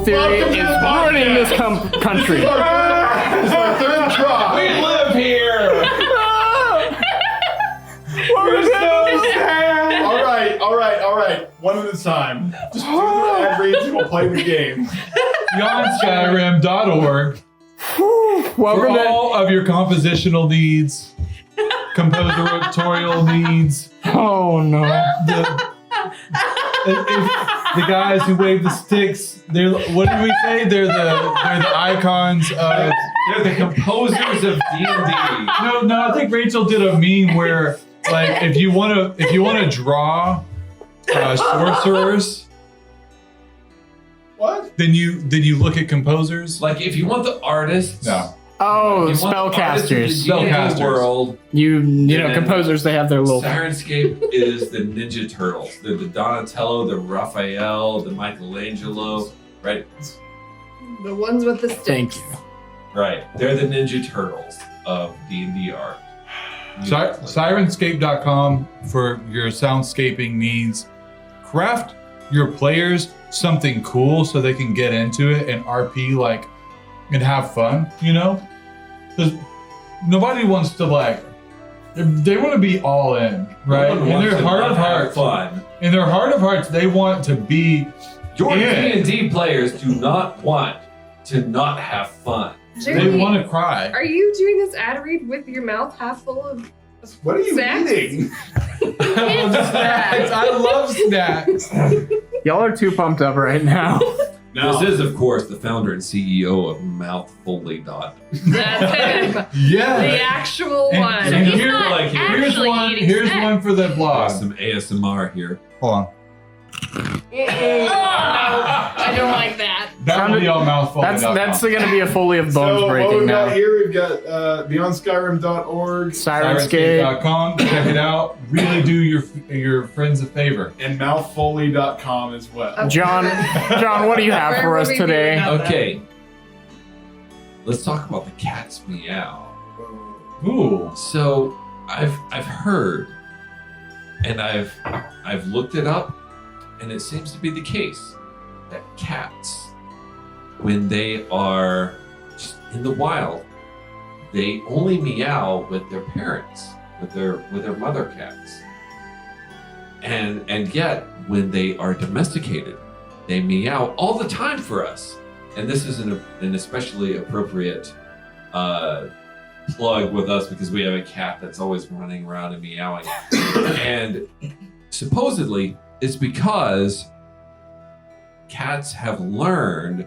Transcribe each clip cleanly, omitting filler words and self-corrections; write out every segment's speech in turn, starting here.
theory is ruining this country. It's our third try. We live here. We're so sad. All right. One at a time. Just do the ad reads and we'll play the game. BeyondSkyrim.org for all of your compositional needs, compositorial needs. Oh no. The guys who wave the sticks, they're, what did we say? They're the icons of. They're the composers of D&D. No, I think Rachel did a meme where, like, if you want to draw sorcerers, What? then you look at composers. Like, if you want the artists, No. Oh, if you want the artists of the spellcasters. D&D Spellcasters. world, You know, then composers, they have their little. Sirenscape is the Ninja Turtles. They're the Donatello, the Raphael, the Michelangelo, right? The ones with the sticks. Thank you. Right. They're the Ninja Turtles of D&D art. Sirenscape.com for your soundscaping needs. Craft your players something cool so they can get into it and RP and have fun, you know? Because nobody wants to they want to be all in, right? No one In wants their to heart not of have hearts, fun. in their heart of hearts, they want to be. Your Yeah. D&D players do not want to not have fun. They Jeremy, want to cry. are you doing this ad read with your mouth half full of What are you snacks? eating? Snacks. I love snacks. Y'all are too pumped up right now. No. This is, of course, the founder and CEO of Mouthfully. That's him. Yeah. The actual And- one. and he's here- not like, actually Here's one. eating Here's snacks. one for the blog. Some ASMR here. Hold on. I don't like that. That will be all mouthful. That's going to be a Foley of Bones So what breaking we've now. got here, we've got BeyondSkyrim.org Sirenscape. Sirenscape.com. Check it out. Really do your friends a favor. and mouthfoley.com as well. John, what do you have for Where us would we be today? without Okay. Let's talk about the cat's meow. Ooh. So I've heard, and I've looked it up, and it seems to be the case that cats, when they are just in the wild, they only meow with their parents, with their mother cats. And yet, when they are domesticated, they meow all the time for us. And this is an especially appropriate plug with us because we have a cat that's always running around and meowing. And supposedly, it's because cats have learned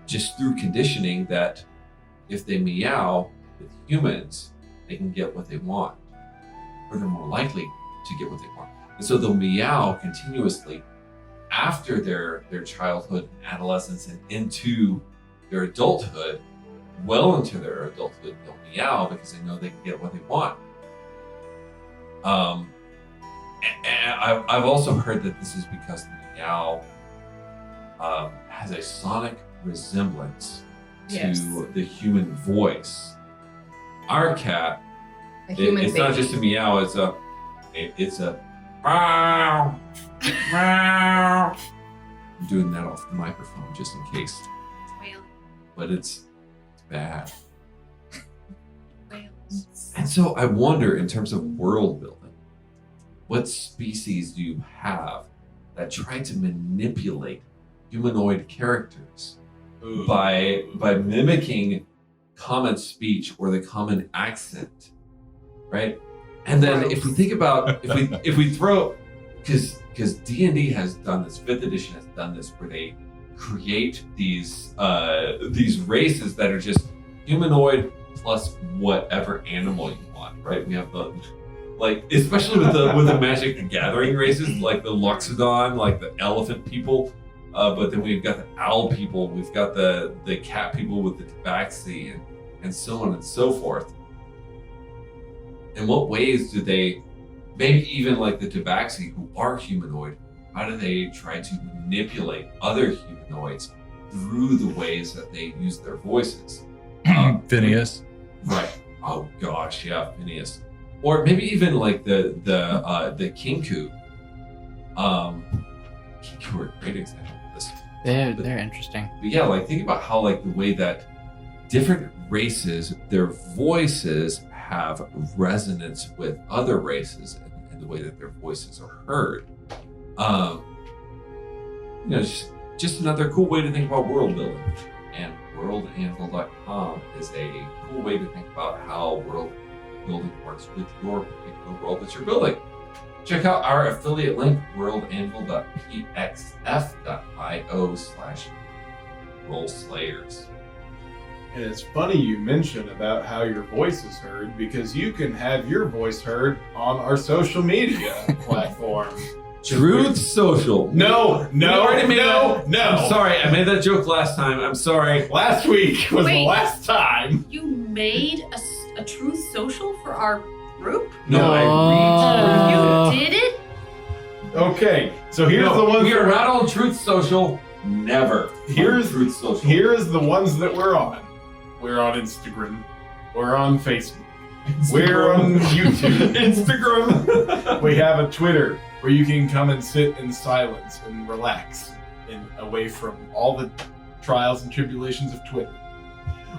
just through conditioning that if they meow with humans, they can get what they want, or they're more likely to get what they want. And so they'll meow continuously after their childhood, adolescence, and into their adulthood. Well into their adulthood, they'll meow because they know they can get what they want. And I've also heard that this is because the meow has a sonic resemblance to Yes. the human voice. Our cat, A human it's not baby. just a meow, it's a meow, meow. I'm doing that off the microphone just in case, but it's bad. And so I wonder, in terms of world building, what species do you have that try to manipulate humanoid characters by mimicking common speech or the common accent, right? And then if we think about if we throw, because D&D has done this, 5th edition has done this, where they create these races that are just humanoid plus whatever animal you want, right? We have the, especially with the Magic the Gathering races, like the Loxodon, like the elephant people, but then we've got the owl people, we've got the cat people with the tabaxi, and so on and so forth. In what ways do they, maybe even like the tabaxi who are humanoid, how do they try to manipulate other humanoids through the ways that they use their voices? Phineas. Right. Oh gosh, yeah, Phineas. Or maybe even like the Kinku. Kinku are a great example of this. They're interesting. But yeah, like think about how like the way that different races, their voices have resonance with other races and the way that their voices are heard. You know, just another cool way to think about world building. And worldanvil.com is a cool way to think about how world building works with your particular world that you're building. Check out our affiliate link, worldanvil.pxf.io/rollslayers. And it's funny you mention about how your voice is heard, because you can have your voice heard on our social media platform. Truth Social. No. I'm sorry, I made that joke last time. I'm sorry. Last week was the Wait. last time. You made a truth social for our group? No, I You did it? Okay, so here's the ones we are that not on Truth Social. Never. Here's- on Truth Social. Here's the ones that we're on. We're on Instagram. We're on Facebook. We're on YouTube. Instagram. We have a Twitter where you can come and sit in silence and relax and away from all the trials and tribulations of Twitter.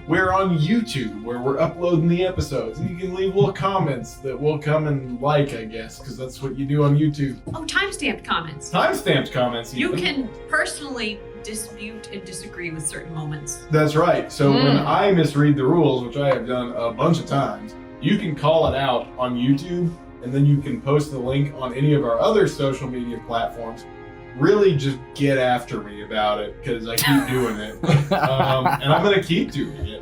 We're on YouTube where we're uploading the episodes, and you can leave little comments that we'll come and like, I guess, because that's what you do on YouTube. Oh, timestamped comments. Timestamped comments. You even. can personally dispute and disagree with certain moments. That's right. So when I misread the rules, which I have done a bunch of times, you can call it out on YouTube, and then you can post the link on any of our other social media platforms. Really just get after me about it, because I keep doing it. And I'm going to keep doing it.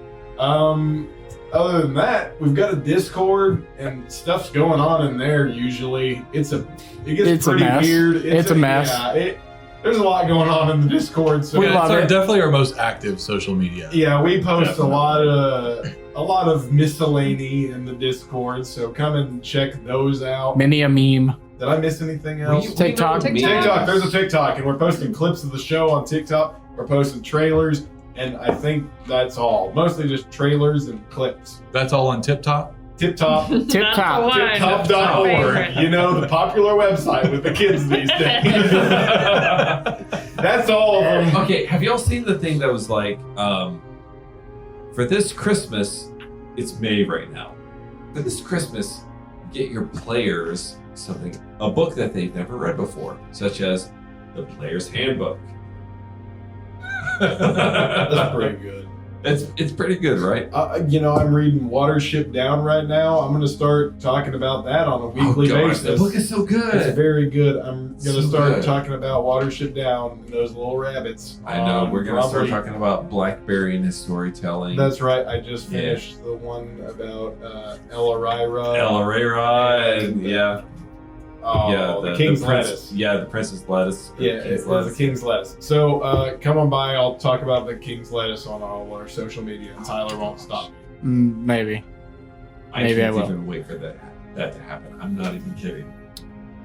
Other than that, we've got a Discord, and stuff's going on in there usually. It gets It's a pretty mess. weird. It's a mess. Yeah, there's a lot going on in the Discord. So We love it. Definitely our most active social media. yeah, we post Definitely. a lot of miscellany in the Discord, so come and check those out. Many a meme. Did I miss anything else? TikTok. TikTok. There's a TikTok, and we're posting clips of the show on TikTok. We're posting trailers, and I think that's all. Mostly just trailers and clips. That's all on Tip Top. Tip Top. Tip That's the top. one. Tiptop.org. Favorite. You know, the popular website with the kids these days. That's all of them. Okay, have y'all seen the thing that was like, for this Christmas, it's May right now. For this Christmas, get your players a book that they've never read before, such as the Player's Handbook. That's pretty good. It's pretty good, right? I'm reading Watership Down right now. I'm going to start talking about that on a weekly basis. The book is so good. It's very good. I'm going to So start good. talking about Watership Down and those little rabbits. I know, we're going to start Probably- talking about Blackberry and his storytelling. That's right. I just Yeah. finished the one about Elarira. Elarira, and yeah. Oh, the King's Prince- Lettuce. Yeah, the Princess Lettuce. Yeah, it was the King's Lettuce. So come on by. I'll talk about the King's Lettuce on all our social media, and Tyler won't stop me. Maybe. Maybe I can't will. even wait for that to happen. I'm not even kidding.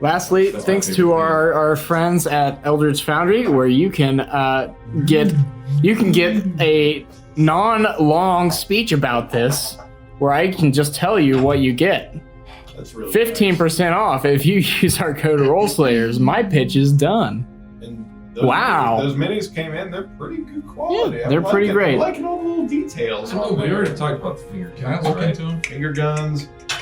Lastly, That's my thanks favorite to thing. our friends at Eldritch Foundry, where you can get a non-long speech about this, where I can just tell you what you get. That's really 15% off if you use our code RollSlayers. My pitch is done. nice. And those Wow. Those minis came in. They're pretty good quality. Yeah, they're pretty great. I'm liking all the little details. Oh, on we there. already talked about the finger Can I guns, look right? into them? Finger guns. Yeah,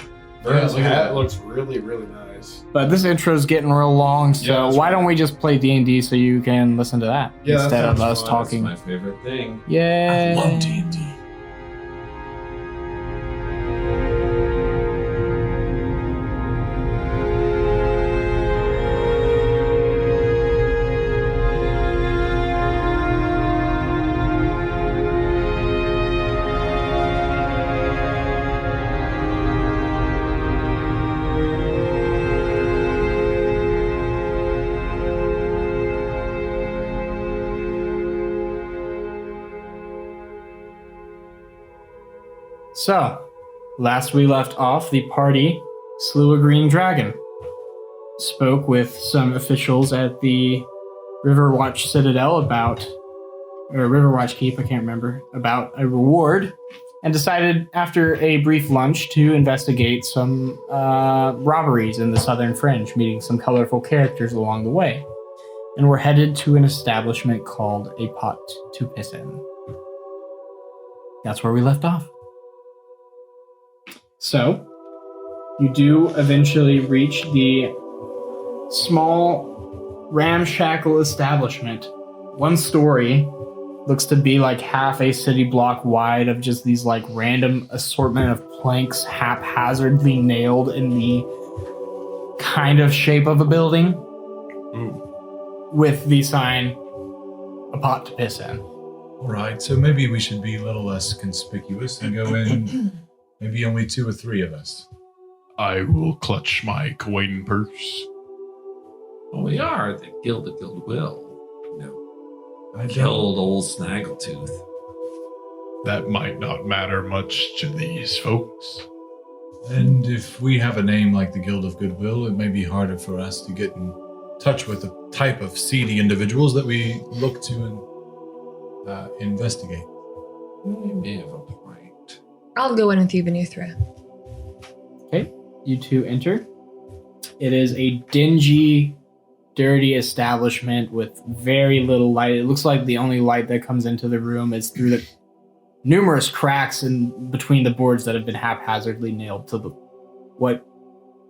Verne's look at hat that. looks really, really nice. But this intro's getting real long, so Yeah, that's why right. don't we just play D&D so you can listen to that Yeah, that instead of sounds us fun. talking? That's my favorite thing. Yay! I love D&D. So, last we left off, the party slew a green dragon, spoke with some officials at the Riverwatch Citadel or Riverwatch Keep, I can't remember, about a reward, and decided after a brief lunch to investigate some robberies in the Southern Fringe, meeting some colorful characters along the way. and we're headed to an establishment called A Pot to Piss In. That's where we left off. So, you do eventually reach the small, ramshackle establishment. One story, looks to be like half a city block wide of just these like random assortment of planks haphazardly nailed in the kind of shape of a building. With the sign, A Pot to Piss In. All right, so maybe we should be a little less conspicuous and go in maybe only 2 or 3 of us. I will clutch my coin purse. Well, we are the Guild of Goodwill. I Killed old Snaggletooth. That might not matter much to these folks. And if we have a name like the Guild of Goodwill, it may be harder for us to get in touch with the type of seedy individuals that we look to and investigate. You may have a point. I'll go in with you, Venuthra. Okay, you two enter. It is a dingy, dirty establishment with very little light. It looks like the only light that comes into the room is through the numerous cracks in between the boards that have been haphazardly nailed to the what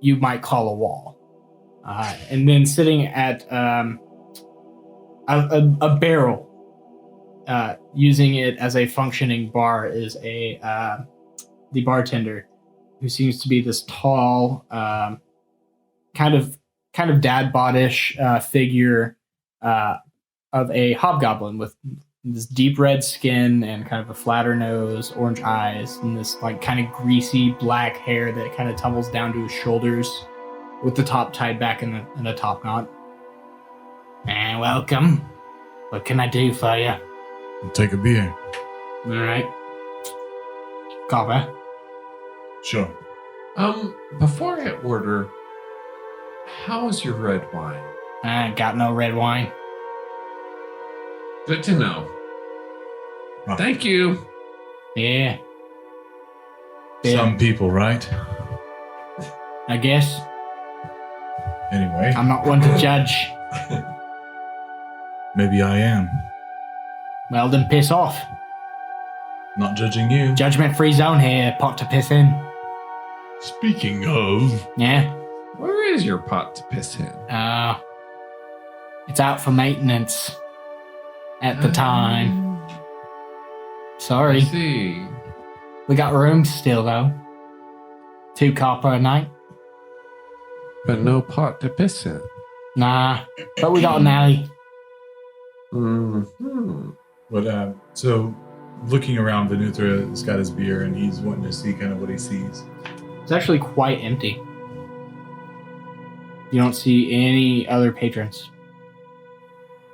you might call a wall. And then sitting at a barrel, using it as a functioning bar, is the bartender, who seems to be this tall, kind of dad bod-ish figure of a hobgoblin with this deep red skin and kind of a flatter nose, orange eyes, and this like kind of greasy black hair that kind of tumbles down to his shoulders, with the top tied back in a top knot. And welcome. What can I do for you? We'll take a beer. All right. Copper. Sure. Before I order, how's your red wine? I ain't got no red wine. Good to know. Oh. Thank you. Yeah. Some people, right? I guess. Anyway, I'm not one to judge. maybe I am. Well, then piss off. Not judging you. Judgment-free zone here, pot to piss in. Speaking of, Yeah? Where is your pot to piss in? It's out for maintenance. At the time. Sorry. I see. We got rooms still, though. 2 copper a night. But no pot to piss in. Nah, but we got an alley. Mm-hmm. But so looking around, Venuthra's got his beer and he's wanting to see kind of what he sees. It's actually quite empty. You don't see any other patrons.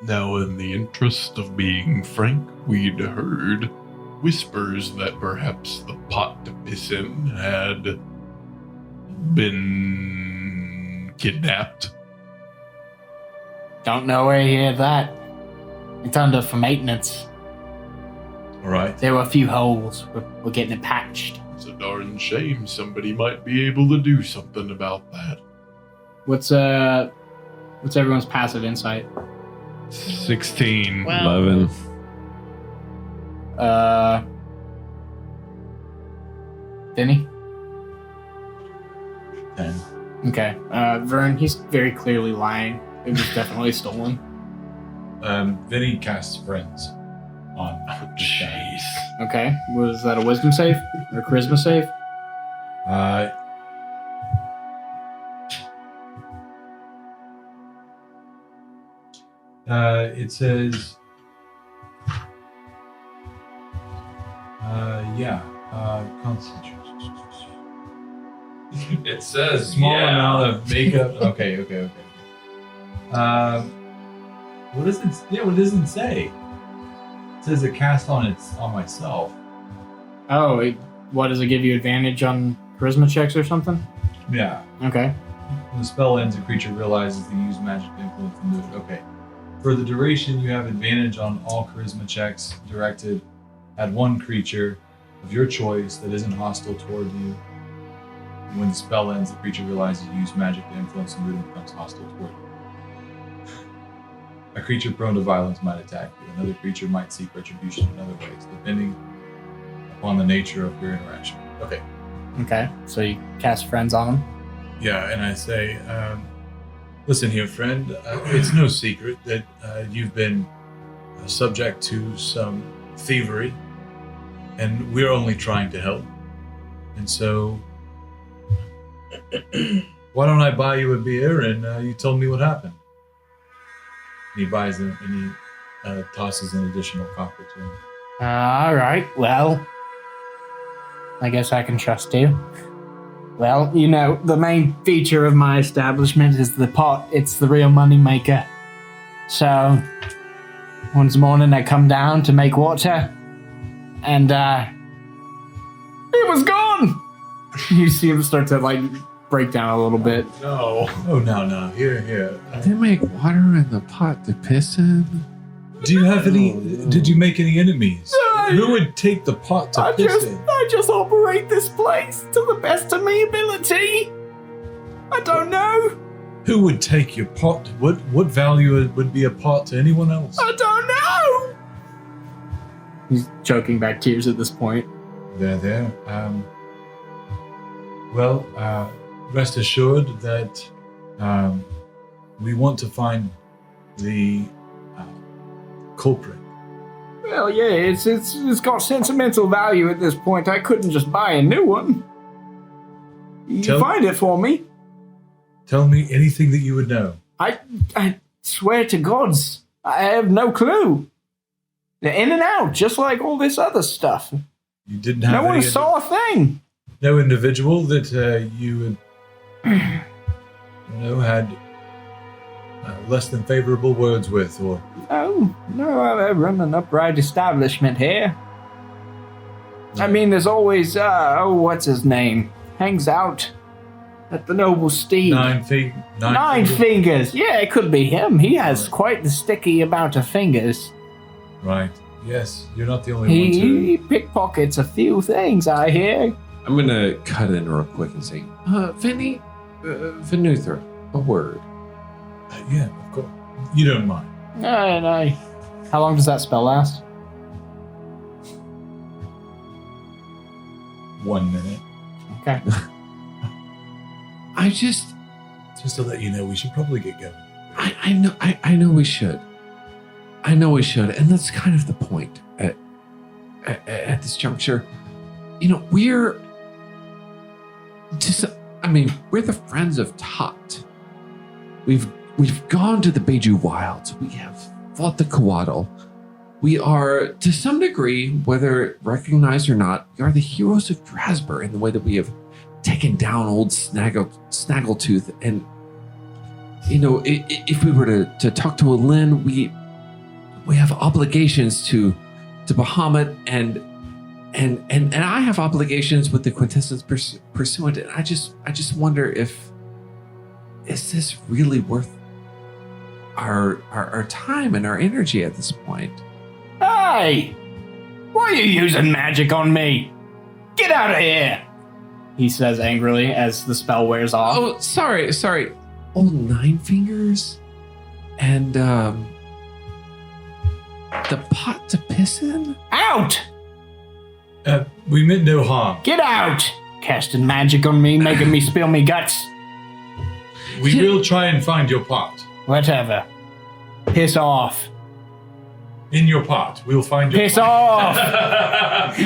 now in the interest of being frank, we'd heard whispers that perhaps the pot to piss in had been kidnapped. Don't know where you hear that. It's under for maintenance. All right. There were a few holes. We're getting it patched. It's a darn shame. Somebody might be able to do something about that. What's everyone's passive insight? 16. Wow. 11. Denny? 10. Okay. Verne, he's very clearly lying. It was definitely stolen. Vinny casts friends on. Jeez. Okay. Was that a wisdom save? Or a charisma save? It says, Constitution. It says Small amount of makeup. Okay. What does it? Yeah, what does it say? It says a cast on myself. Oh, what, does it give you advantage on charisma checks or something? Yeah. Okay. When the spell ends, a creature realizes they use magic influence and do it. Okay. For the duration, you have advantage on all charisma checks directed at one creature of your choice that isn't hostile toward you. And when the spell ends, the creature realizes you use magic to influence and move and becomes hostile toward you. A creature prone to violence might attack you. Another creature might seek retribution in other ways, depending upon the nature of your interaction. Okay. Okay, so you cast friends on him. Yeah, and I say, listen here, friend. It's no secret that you've been subject to some thievery, and we're only trying to help. And so, why don't I buy you a beer and you tell me what happened? And he buys it and he tosses an additional copper to him. All right, well, I guess I can trust you. Well, you know, the main feature of my establishment is the pot. It's the real money maker. So, one morning I come down to make water, and it was gone! You see him start to, like, break down a little bit. No. Oh, no. Here. They make water in the pot to piss in. Do you have any? Did you make any enemies? Who would take the pot to piss in? I just operate this place to the best of my ability. I don't know. Who would take your pot? What value would be a pot to anyone else? I don't know. He's choking back tears at this point. There. Well, rest assured that we want to find the culprit. Well, yeah, it's got sentimental value at this point. I couldn't just buy a new one. You find it for me. Tell me anything that you would know. I swear to gods, I have no clue. They're in and out, just like all this other stuff. You didn't have no one saw a thing. No individual that you would, had less than favorable words with, or... Oh, no, I run an upright establishment here. I mean, there's always, what's his name? Hangs out at the Noble Steed. Nine fingers. Yeah, it could be him. He has quite the sticky amount of fingers. Right. Yes, you're not the only one He pickpockets a few things, I hear. I'm gonna cut in real quick and say, Vinny, Venuther, a word. Yeah, of course. You don't mind. No. How long does that spell last? 1 minute. Okay. I just to let you know, we should probably get going. I know we should. And that's kind of the point at this juncture. You know, we're the friends of Tot. We've gone to the Beiju Wilds. We have fought the Coatl. We are, to some degree, whether recognized or not, we are the heroes of Drasber in the way that we have taken down old Snaggletooth. And, you know, if we were to talk to Alin, we have obligations to Bahamut, and I have obligations with the Quintessence Pursuant. And I just wonder is this really worth our time and our energy at this point? Hey! Why are you using magic on me? Get out of here! He says angrily as the spell wears off. Oh, sorry. Old Nine Fingers? And, the pot to piss in? Out! We meant no harm. Get out! Casting magic on me, making me spill me guts. We will try and find your pot. Whatever. Piss off. In your pot. We'll find your Piss pot. off!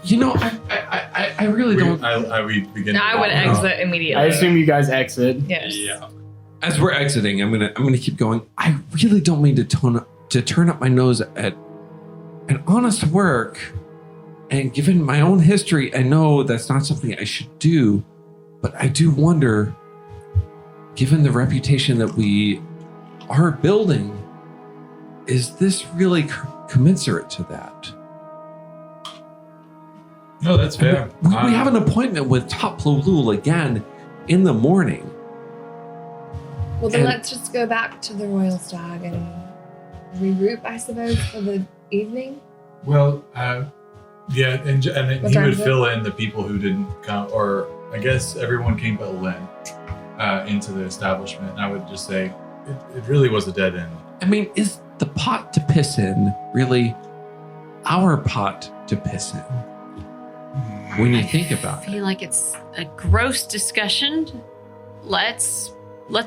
You know, I really don't... We begin. I would exit immediately. I assume you guys exit. Yes. Yeah. As we're exiting, I'm gonna keep going. I really don't mean to turn up my nose at an honest work, and given my own history, I know that's not something I should do, but I do wonder, given the reputation that we are building, is this really commensurate to that? No, that's fair. We have an appointment with Top Plolul again in the morning. Well, then And- let's just go back to the Royal Stag and regroup, I suppose, for the evening. Well, yeah, and What he time would is it? fill in the people who didn't come, or I guess everyone came but Lynn into the establishment. And I would just say, It really was a dead end. I mean, is the pot to piss in really our pot to piss in? When you think about I it. feel like it's a gross discussion. Let's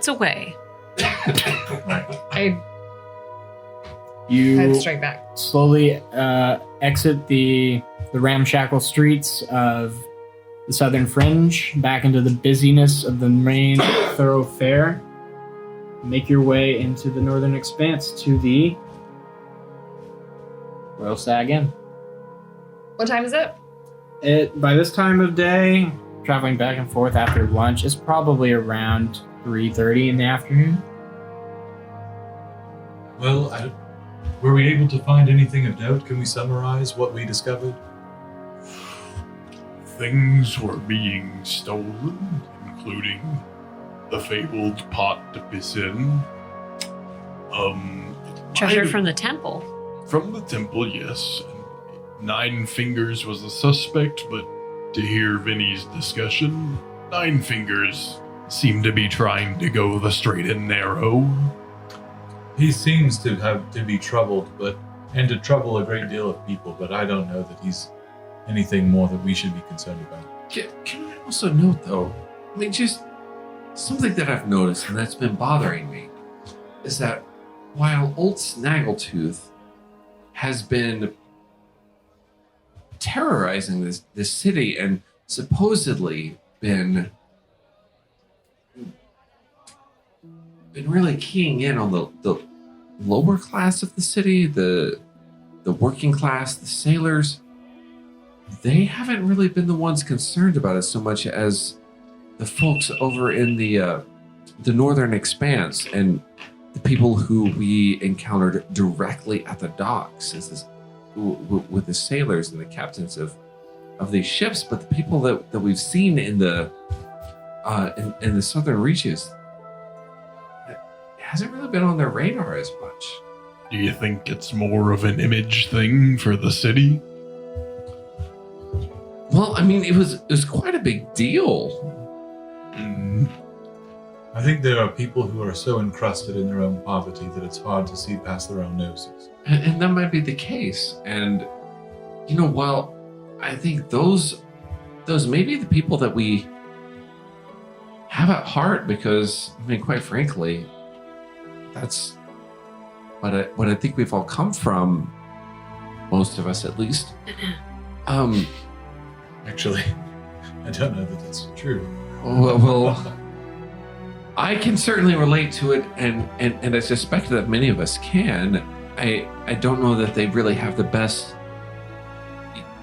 away. I You head straight back. slowly exit the ramshackle streets of the southern fringe back into the busyness of the main thoroughfare. Make your way into the northern expanse to the Royal Stag Inn. What time is it? By this time of day, traveling back and forth after lunch is probably around 3:30 in the afternoon. Well, were we able to find anything of note? Can we summarize what we discovered? Things were being stolen, including the fabled pot to piss in. Treasure from the temple. From the temple, yes. Nine Fingers was the suspect, but to hear Vinny's discussion, Nine Fingers seemed to be trying to go the straight and narrow. He seems to be troubled, and to trouble a great deal of people, but I don't know that he's anything more that we should be concerned about. Can I also note, though, I mean, just something that I've noticed and that's been bothering me is that while Old Snaggletooth has been terrorizing this city and supposedly been really keying in on the lower class of the city, the working class, the sailors, they haven't really been the ones concerned about it so much as the folks over in the northern expanse and the people who we encountered directly at the docks with the sailors and the captains of these ships. But the people that we've seen in the southern reaches, it hasn't really been on their radar as much. Do you think it's more of an image thing for the city? Well, I mean, it was quite a big deal. I think there are people who are so encrusted in their own poverty that it's hard to see past their own noses. And that might be the case. And, while I think those may be the people that we have at heart, because, I mean, quite frankly, that's what I think we've all come from, most of us at least. Actually, I don't know that that's true. Well, I can certainly relate to it, and I suspect that many of us can. I don't know that they really have the best,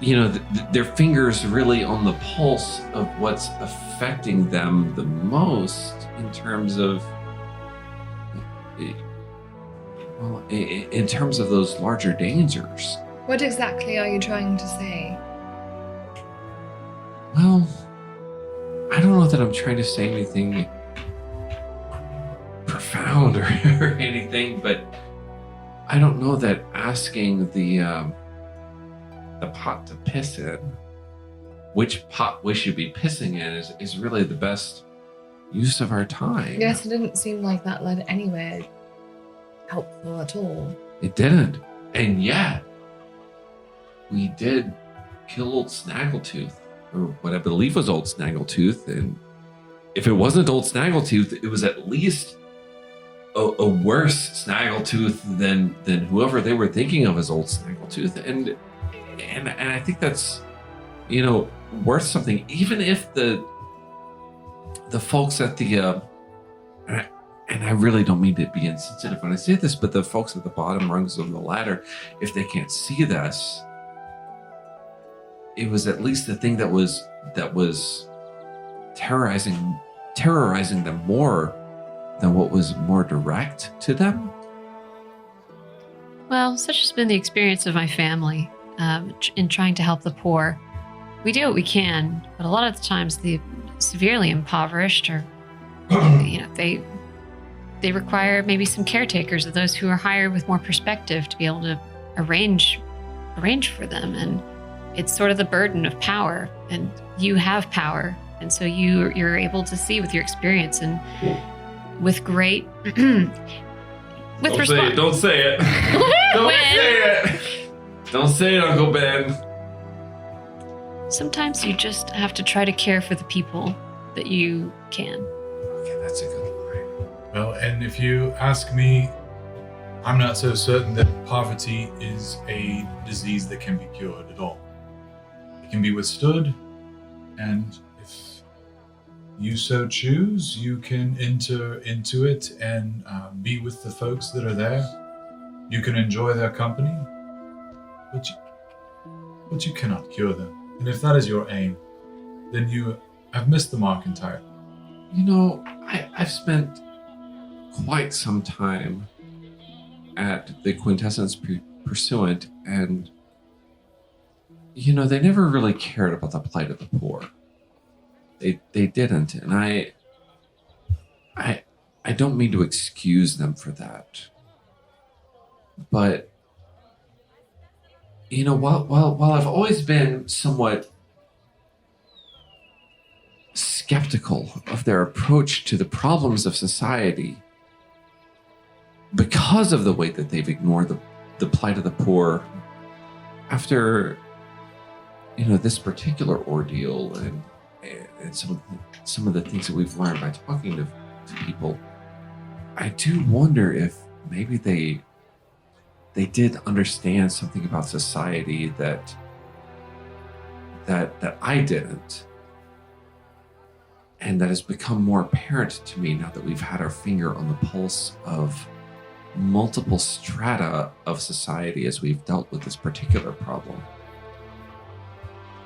their fingers really on the pulse of what's affecting them the most in terms of, in terms of those larger dangers. What exactly are you trying to say? Well, I don't know that I'm trying to say anything profound or anything, but I don't know that asking the pot to piss in, which pot we should be pissing in, is really the best use of our time. Yes, it didn't seem like that led anywhere helpful at all. It didn't. And yet, we did kill Old Snaggletooth, or what I believe was Old Snaggletooth. And if it wasn't Old Snaggletooth, it was at least a worse Snaggletooth than whoever they were thinking of as Old Snaggletooth. And I think that's, worth something. Even if the folks at the and I really don't mean to be insensitive when I say this, but the folks at the bottom rungs of the ladder, if they can't see this, it was at least the thing that was terrorizing them more than what was more direct to them. Well, such has been the experience of my family in trying to help the poor. We do what we can, but a lot of the times the severely impoverished or, they require maybe some caretakers of those who are hired with more perspective to be able to arrange for them. And it's sort of the burden of power, and you have power. And so you're able to see with your experience. And with great with Don't say it. Don't say it. Don't say it. Don't say it, Uncle Ben. Sometimes you just have to try to care for the people that you can. Okay, that's a good line. Well, and if you ask me, I'm not so certain that poverty is a disease that can be cured at all. It can be withstood, and if you so choose, you can enter into it and be with the folks that are there. You can enjoy their company, but you cannot cure them. And if that is your aim, then you have missed the mark entirely. You know, I've spent quite some time at the Quintessence Pursuant, and you know, they never really cared about the plight of the poor. They didn't, and I don't mean to excuse them for that. But you know, while I've always been somewhat skeptical of their approach to the problems of society, because of the way that they've ignored the plight of the poor, after this particular ordeal and some of the things that we've learned by talking to people, I do wonder if maybe they did understand something about society that I didn't, and that has become more apparent to me now that we've had our finger on the pulse of multiple strata of society as we've dealt with this particular problem.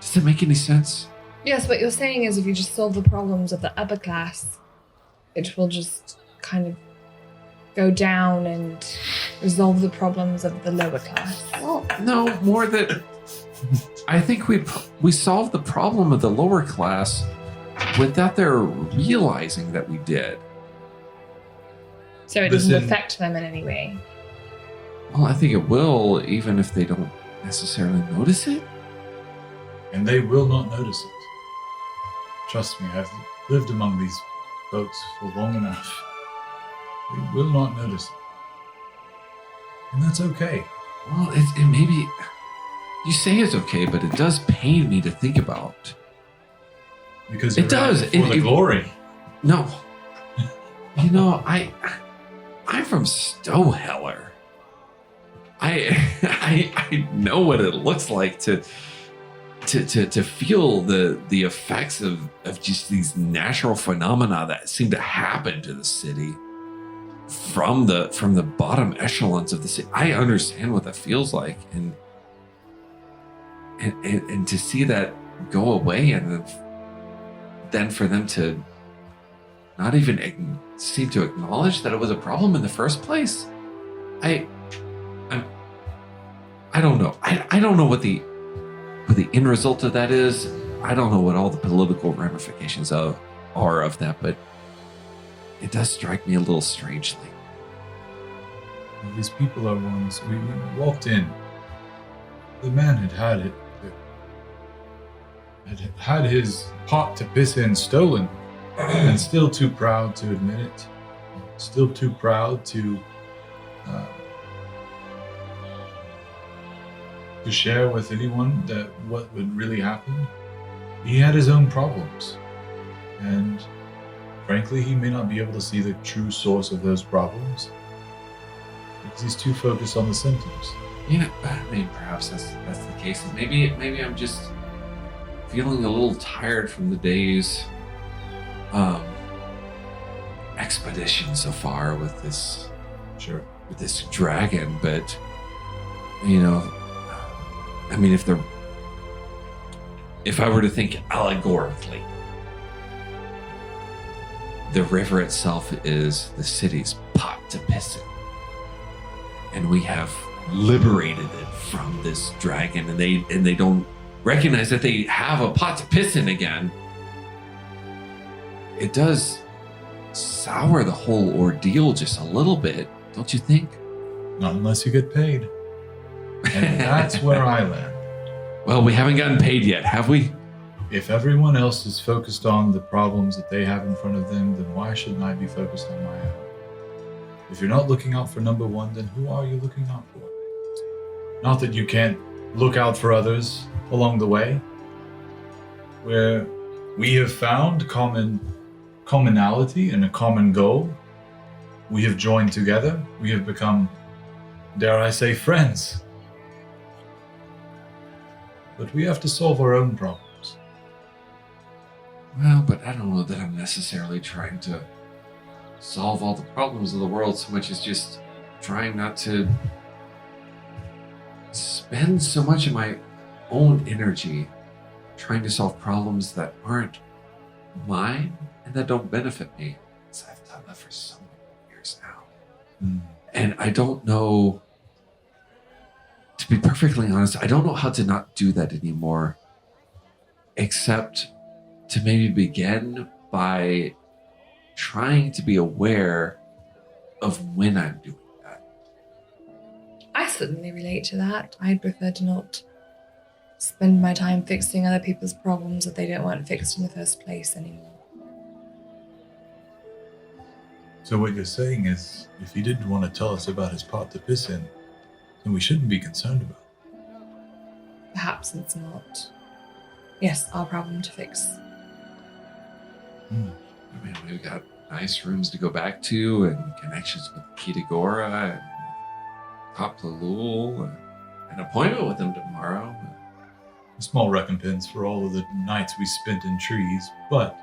Does it make any sense? Yes, what you're saying is if you just solve the problems of the upper class, it will just kind of go down and resolve the problems of the lower class. Well, no, more that I think we solved the problem of the lower class without their realizing that we did. So it doesn't affect them in any way. Well, I think it will, even if they don't necessarily notice it. And they will not notice it. Trust me, I've lived among these folks for long enough. They will not notice it. And that's okay. Well, it maybe... You say it's okay, but it does pain me to think about. Because it does. For the glory. No. You know, I'm from Stoheller. I know what it looks like to feel the effects of just these natural phenomena that seem to happen to the city from the bottom echelons of the city. I understand what that feels like, and to see that go away, and then for them to not even seem to acknowledge that it was a problem in the first place. I don't know. I don't know what the end result of that is. I don't know what all the political ramifications are of that, but it does strike me a little strangely. These people are ones. We walked in. The man had his pot to piss in stolen, and still too proud to admit it. Still too proud to share with anyone that what would really happen. He had his own problems, and frankly, he may not be able to see the true source of those problems because he's too focused on the symptoms. Yeah, I mean, perhaps that's the case. Maybe I'm just feeling a little tired from the day's expedition so far with this dragon. But you know, I mean, if I were to think allegorically, the river itself is the city's pot to piss in, and we have liberated it from this dragon, and they don't recognize that they have a pot to piss in again. It does sour the whole ordeal just a little bit, don't you think? Not unless you get paid. And that's where I land. Well, we haven't gotten paid yet, have we? If everyone else is focused on the problems that they have in front of them, then why shouldn't I be focused on my own? If you're not looking out for number one, then who are you looking out for? Not that you can't look out for others along the way. Where we have found commonality and a common goal, we have joined together, we have become, dare I say, friends. But we have to solve our own problems. Well, but I don't know that I'm necessarily trying to solve all the problems of the world so much as just trying not to spend so much of my own energy trying to solve problems that aren't mine and that don't benefit me. So I've done that for so many years now. And I don't know, to be perfectly honest, I don't know how to not do that anymore, except to maybe begin by trying to be aware of when I'm doing that. I certainly relate to that. I'd prefer to not spend my time fixing other people's problems that they don't want fixed in the first place anymore. So what you're saying is, if he didn't want to tell us about his pot to piss in, then we shouldn't be concerned about it. Perhaps it's not. Yes, our problem to fix. I mean, we've got nice rooms to go back to and connections with Kitagora and Kaplulul and an appointment with him tomorrow. A small recompense for all of the nights we spent in trees, but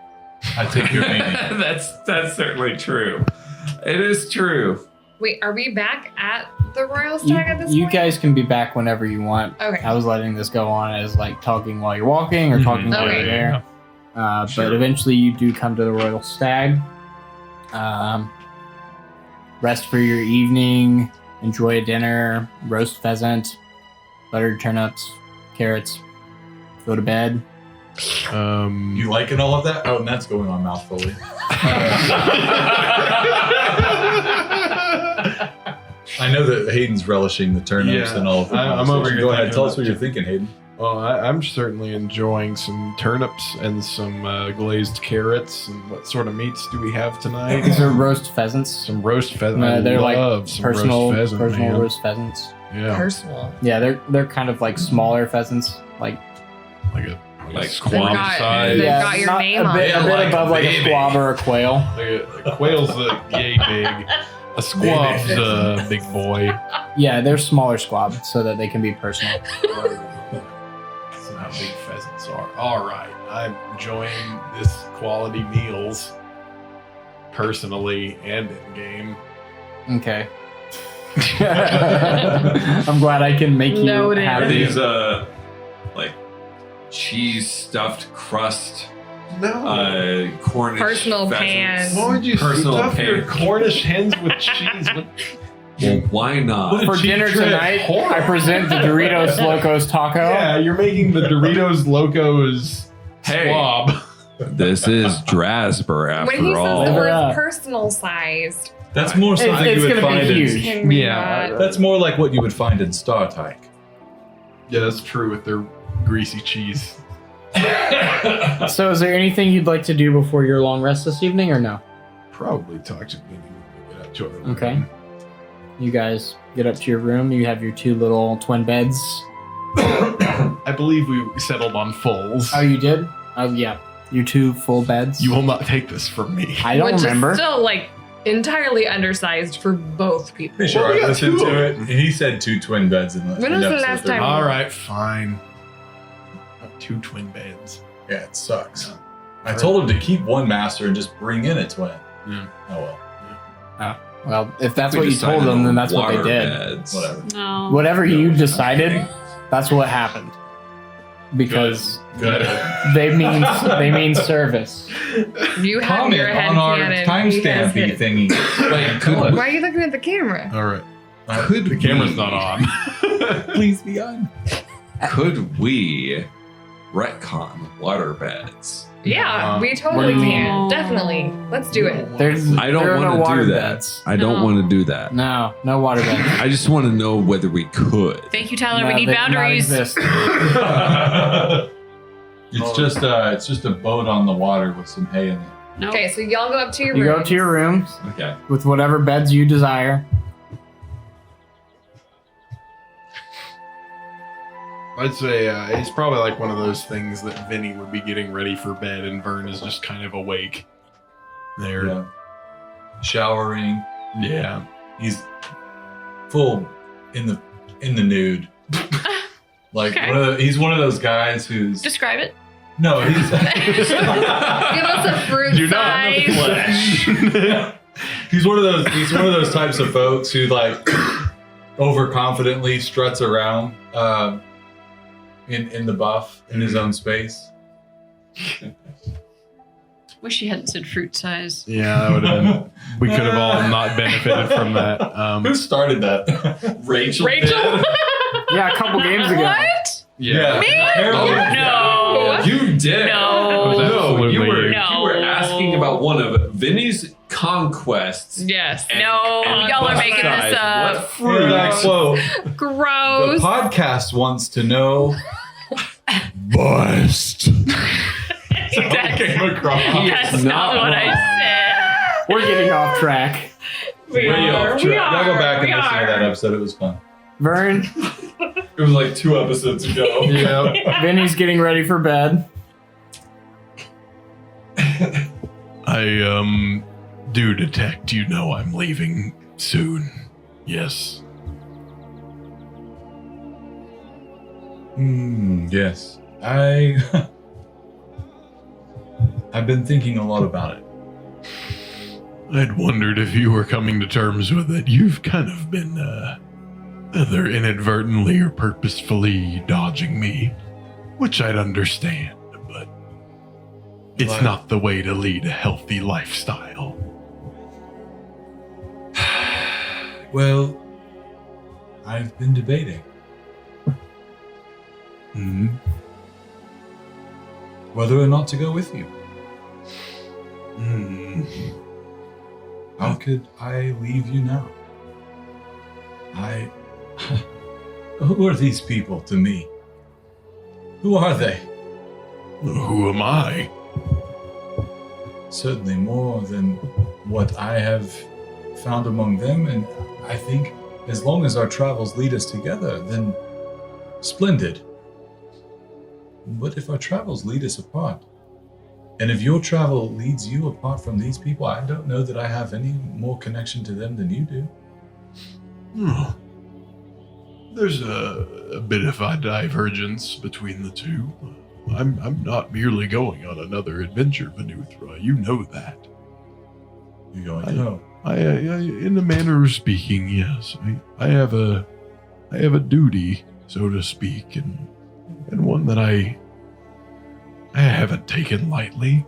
I take your meaning. That's certainly true. It is true. Wait, are we back at the Royal Stag at this You point? guys can be back whenever you want. Okay. I was letting this go on as like talking while you're walking or talking while Okay. you're there. Sure. But eventually you do come to the Royal Stag. Rest for your evening. Enjoy a dinner. Roast pheasant. Buttered turnips. Carrots. Go to bed. You liking all of that? Oh, and that's going on mouthfully. I know that Hayden's relishing the turnips Yeah, and all of the I'm over conversation. here Go ahead, thinking tell us about what you're thinking, Hayden. Well, I'm certainly enjoying some turnips and some glazed carrots. And what sort of meats do we have tonight? These are roast pheasants. Some roast pheasant. I They're love like some personal roast pheasant, man. roast pheasants. Yeah, Personal. Yeah, they're kind of like smaller pheasants. Like like They've squab got- size. They've yeah, got your not name a on bit, it. a bit Like above like a baby. squab or a quail. Like a quail's yay big. A squab's a big boy. Yeah, they're smaller squab so that they can be personal. That's how big pheasants are. All right, I'm enjoying this quality meals, personally and in game. Okay. I'm glad I can make you Noted. Are happy. these like cheese stuffed crust, No. Cornish Personal pheasants? pan. Why would you Personal stuff your pan. Cornish hens with cheese? Well, why not? For cheap dinner trick. tonight, Horrible. I present the Doritos Locos Taco. Yeah, you're making the Doritos Locos Hey. swab. This is Drasper When he after says the all. Never, word personal sized, That's more something it's you would gonna be find in... huge. can we Yeah. not? That's more like what you would find in Star Trek. Yeah, that's true with their greasy cheese. So, is there anything you'd like to do before your long rest this evening, or no? Probably talk to Vinny when we get up to our room. Okay. You guys get up to your room. You have your two little twin beds. I believe we settled on fulls. Oh, you did? Oh, yeah. Your two full beds. You will not take this from me. I don't Which remember. is still like entirely undersized for both people. Pretty sure Well, we I got listened two to of it. And he said 2 twin beds in the When was the episode last 30. time- All right, fine. I have 2 twin beds. Yeah, it sucks. Yeah. I told him to keep one master and just bring in a twin. Yeah. Oh well. Well, if that's We what you decided told them, on then that's what they water did. beds. Whatever. No. Whatever you No, decided, that's what happened. Because Good. they mean service. You have Comment your head on our cannon. He has timestampy his. thingy. Wait, could, Why are you looking at the camera? All right. could The camera's we- not on. Please be on. Could we retcon water beds? Yeah, we what totally do you can. mean? Definitely. Let's do it. There's I don't there are no want to water do that. beds. I don't No. want to do that. No water beds. I just want to know whether we could. Thank you, Tyler. No, we need they do not boundaries. exist. It's just a boat on the water with some hay in it. No. Okay, so y'all go up to your You room. go to your rooms Okay. with whatever beds you desire. I'd say it's probably like one of those things that Vinny would be getting ready for bed, and Verne is just kind of awake. There. Yeah. Showering. Yeah. He's full in the nude. Like Okay. he's one of those guys who's Describe it. no, he's Give us a fruit You're not in the size. flesh. he's one of those types of folks who like overconfidently struts around in the buff in his own space. Wish you hadn't said fruit size. Yeah, that would have been. We could have all not benefited from that. Who started that? Rachel. Rachel? Yeah, a couple games ago. What? Yeah. Me? Apparently- No. You did. No. No, You were No. you were asking about one of Vinny's conquests. Yes. And- No, and y'all are what making size? this up. What fruit? Whoa. The Gross. podcast wants to know. Bust. That's, that's not what I We're getting off track. said. We Way are. off We track. Y'all go are. back and We listen to that are. episode. It was fun. Verne, It was like 2 episodes ago. Yeah. Vinny's getting ready for bed. I do detect you know I'm leaving soon. Yes. Yes. I've been thinking a lot about it. I'd wondered if you were coming to terms with it. You've kind of been either inadvertently or purposefully dodging me, which I'd understand, but it's Right. not the way to lead a healthy lifestyle. Well, I've been debating Hmm. whether or not to go with you. Hmm. How could I leave you now? Who are these people to me? Who are they? Who am I? Certainly more than what I have found among them, and I think as long as our travels lead us together, then splendid. But if our travels lead us apart, and if your travel leads you apart from these people, I don't know that I have any more connection to them than you do. Oh. There's a bit of a divergence between the two. I'm not merely going on another adventure, Venuthra. You know that. You're going, no. I in a manner of speaking, yes. I have a duty, so to speak, and one that I haven't taken lightly.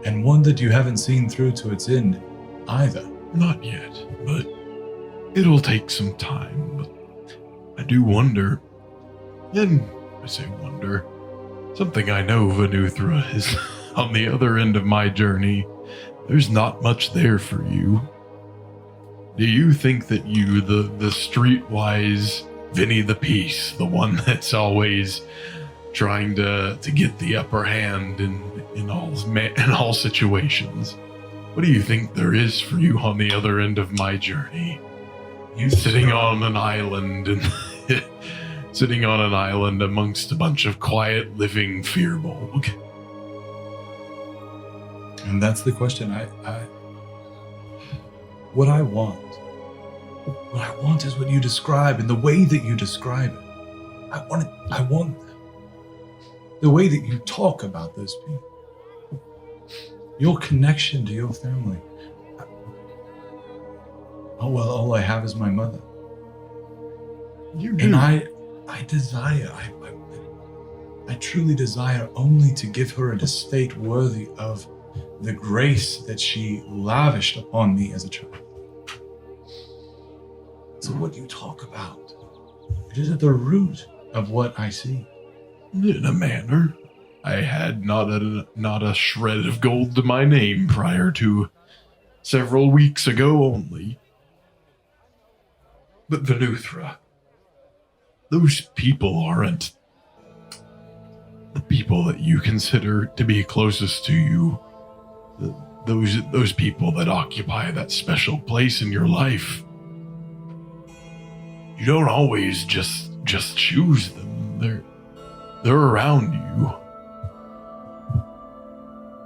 And one that you haven't seen through to its end either. Not yet, but it'll take some time. But I do wonder, and I say wonder, something I know, Venuthra, is on the other end of my journey. There's not much there for you. Do you think that you, the streetwise Vinny the Peace, the one that's always trying to get the upper hand in all situations, what do you think there is for you on the other end of my journey? You Sitting on an island and sitting on an island amongst a bunch of quiet living Firbolg. And that's the question what I want is what you describe and the way that you describe it. I want the way that you talk about those people. Your connection to your family. Oh, well, all I have is my mother. You do. And I desire, I truly desire only to give her an estate worthy of the grace that she lavished upon me as a child. So what you talk about, it is at the root of what I see. In a manner, I had not a shred of gold to my name prior to several weeks ago only. But Venuthra, those people aren't the people that you consider to be closest to you, those people that occupy that special place in your life, you don't always just choose them. They're around you.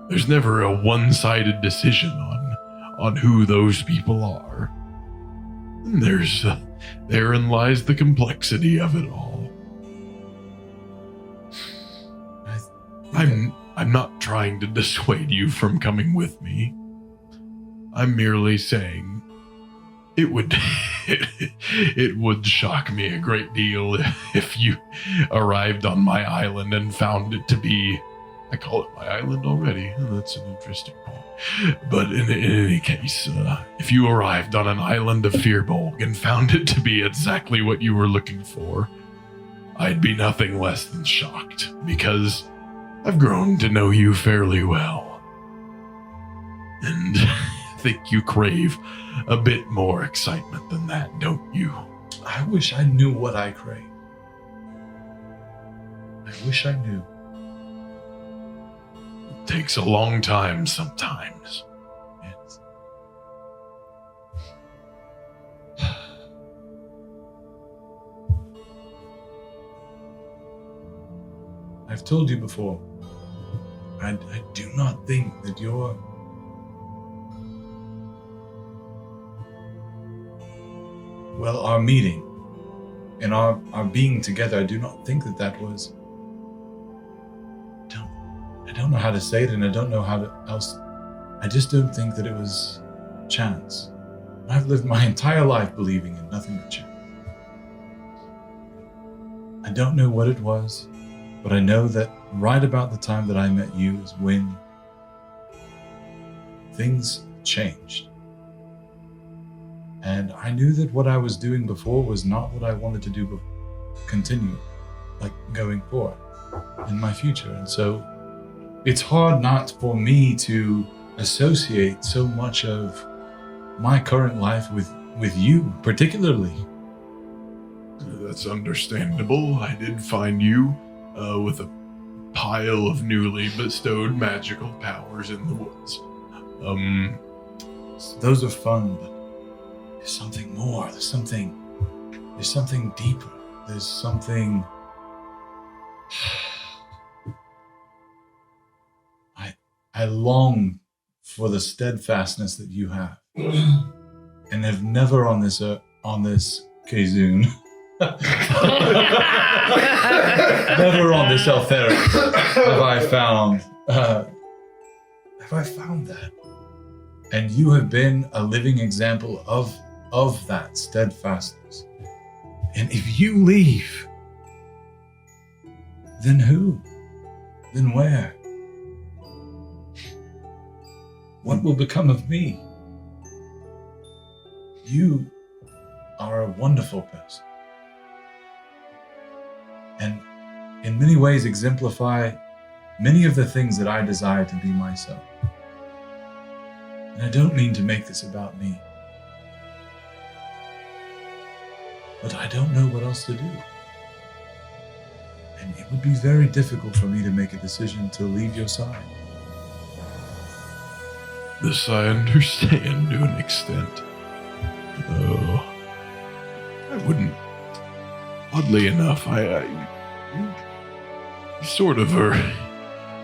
There's never a one-sided decision on who those people are. And therein lies the complexity of it all. I'm not trying to dissuade you from coming with me. I'm merely saying it would it would shock me a great deal if you arrived on my island and found it to be, I call it my island already. That's an interesting point. But in any case, if you arrived on an island of Fearbolg and found it to be exactly what you were looking for, I'd be nothing less than shocked, because I've grown to know you fairly well. And I think you crave a bit more excitement than that, don't you? I wish I knew what I crave. I wish I knew. It takes a long time sometimes. Yes. I've told you before, I do not think that your our meeting and our being together, I do not think that was, I don't know how to say it, and I don't know I just don't think that it was chance. I've lived my entire life believing in nothing but chance. I don't know what it was, but I know that right about the time that I met you is when things changed. And I knew that what I was doing before was not what I wanted to do continue, like going forward in my future. And so it's hard not for me to associate so much of my current life with you, particularly. That's understandable. I did find you with a pile of newly bestowed magical powers in the woods. Those are fun, but there's something more. There's something deeper. There's something. I long for the steadfastness that you have, and have never on this Kazun, never on this Eltheric have I found that. And you have been a living example of that steadfastness. And if you leave, then who? Then where? What will become of me? You are a wonderful person, and in many ways exemplify many of the things that I desire to be myself. And I don't mean to make this about me, but I don't know what else to do. And it would be very difficult for me to make a decision to leave your side. This I understand to an extent. Though I wouldn't. Oddly enough, you sort of are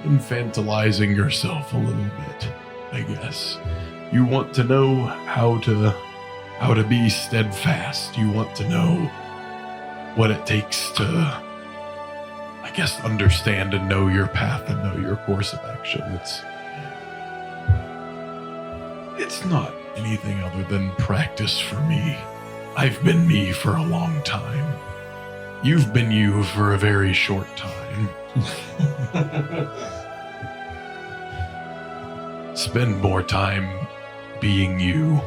infantilizing yourself a little bit, I guess. You want to know how to be steadfast. You want to know what it takes to, I guess, understand and know your path and know your course of action. It's not anything other than practice for me. I've been me for a long time. You've been you for a very short time. Spend more time being you.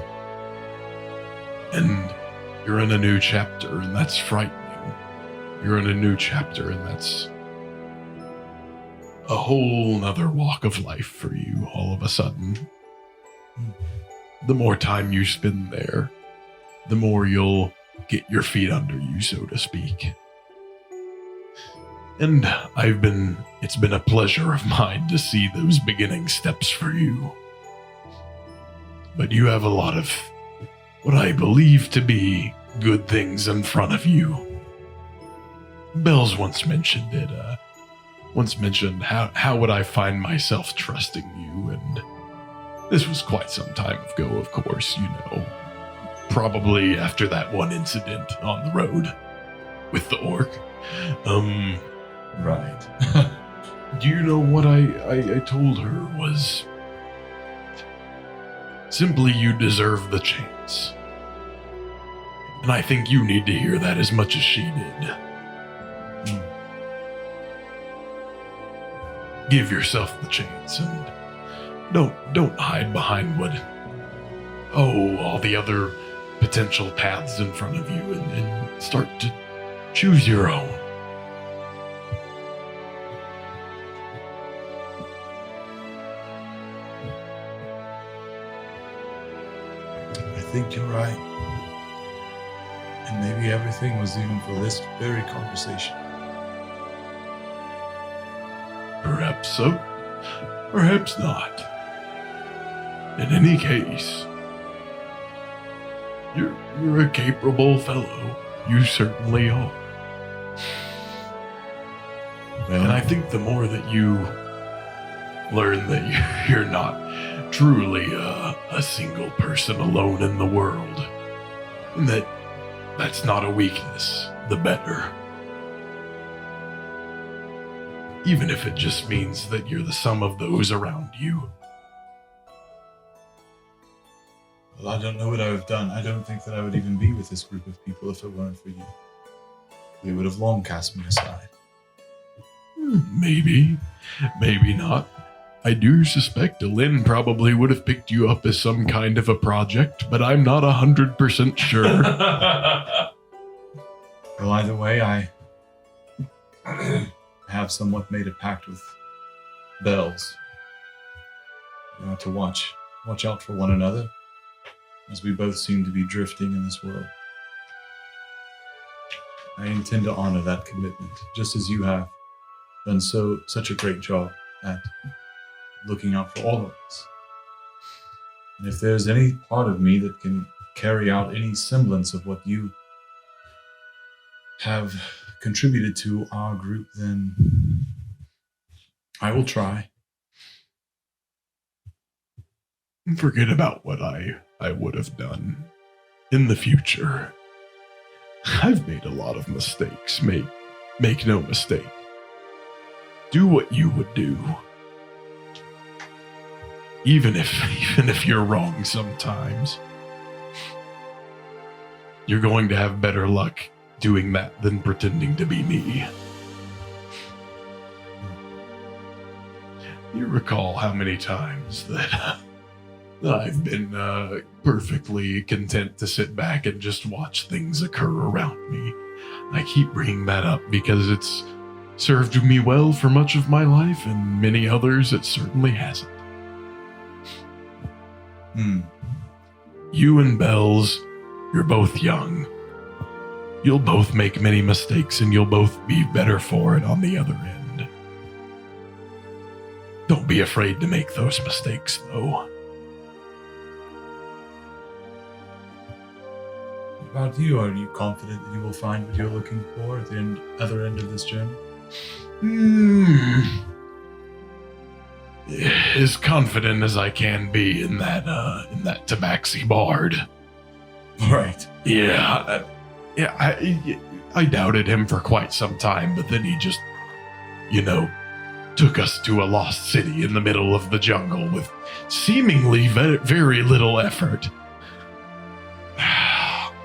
And you're in a new chapter, and that's frightening. You're in a new chapter, and that's a whole nother walk of life for you all of a sudden. The more time you spend there, the more you'll get your feet under you, so to speak. And it's been a pleasure of mine to see those beginning steps for you. But you have a lot of what I believe to be good things in front of you. Bells once mentioned it, how would I find myself trusting you, and this was quite some time ago, of course, probably after that one incident on the road with the orc. Right. Do you know what I told her was simply you deserve the chance. And I think you need to hear that as much as she did. Give yourself the chance and don't hide behind all the other potential paths in front of you and start to choose your own. I think you're right. And maybe everything was even for this very conversation. Perhaps so, perhaps not. In any case, you're a capable fellow. You certainly are. Well, And I think the more that you learn that you're not truly a single person alone in the world, and that's not a weakness, the better. Even if it just means that you're the sum of those around you. well, I don't know what I would have done. I don't think that I would even be with this group of people if it weren't for you. They would have long cast me aside. Maybe, maybe not. I do suspect Lynn probably would have picked you up as some kind of a project, but I'm not 100% sure. Well, either way, I have somewhat made a pact with Bells. To watch out for one another, as we both seem to be drifting in this world. I intend to honor that commitment, just as you have done such a great job at looking out for all of us. And if there's any part of me that can carry out any semblance of what you have contributed to our group, then I will try. Forget about what I would have done in the future. I've made a lot of mistakes. Make no mistake. Do what you would do. Even if you're wrong sometimes. You're going to have better luck doing that than pretending to be me. You recall how many times that I've been perfectly content to sit back and just watch things occur around me. I keep bringing that up because it's served me well for much of my life, and many others it certainly hasn't. You and Bells, you're both young. You'll both make many mistakes, and you'll both be better for it on the other end. Don't be afraid to make those mistakes, though. What about you? Are you confident that you will find what you're looking for at the other end of this journey? As confident as I can be in that tabaxi bard. Right. Yeah, I doubted him for quite some time, but then he just, took us to a lost city in the middle of the jungle with seemingly very little effort.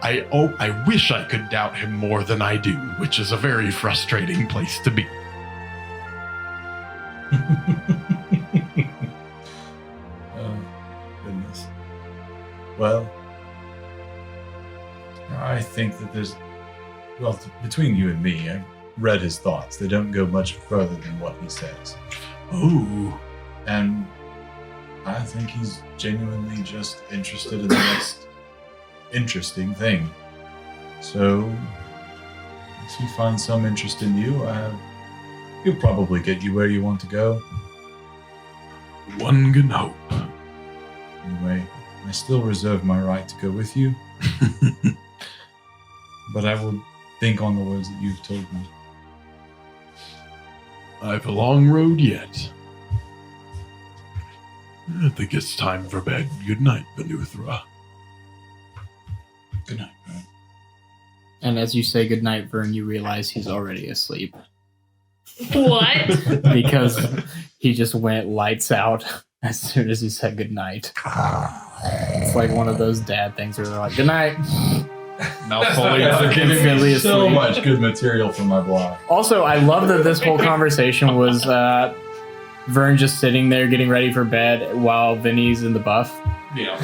I wish I could doubt him more than I do, which is a very frustrating place to be. Oh, goodness. Well, I think that between you and me, I read his thoughts. They don't go much further than what he says. Oh. And I think he's genuinely just interested in the next interesting thing. So, if he finds some interest in you, I have He'll probably get you where you want to go. One can hope. Anyway, I still reserve my right to go with you. But I will think on the words that you've told me. I've a long road yet. I think it's time for bed. Good night, Venuthra. Good night, Verne. And as you say goodnight, Verne, you realize he's already asleep. What? Because he just went lights out as soon as he said goodnight. It's like one of those dad things where they're like, goodnight. Malfoy is giving me so much good material for my blog. Also, I love that this whole conversation was Verne just sitting there getting ready for bed while Vinny's in the buff. Yeah.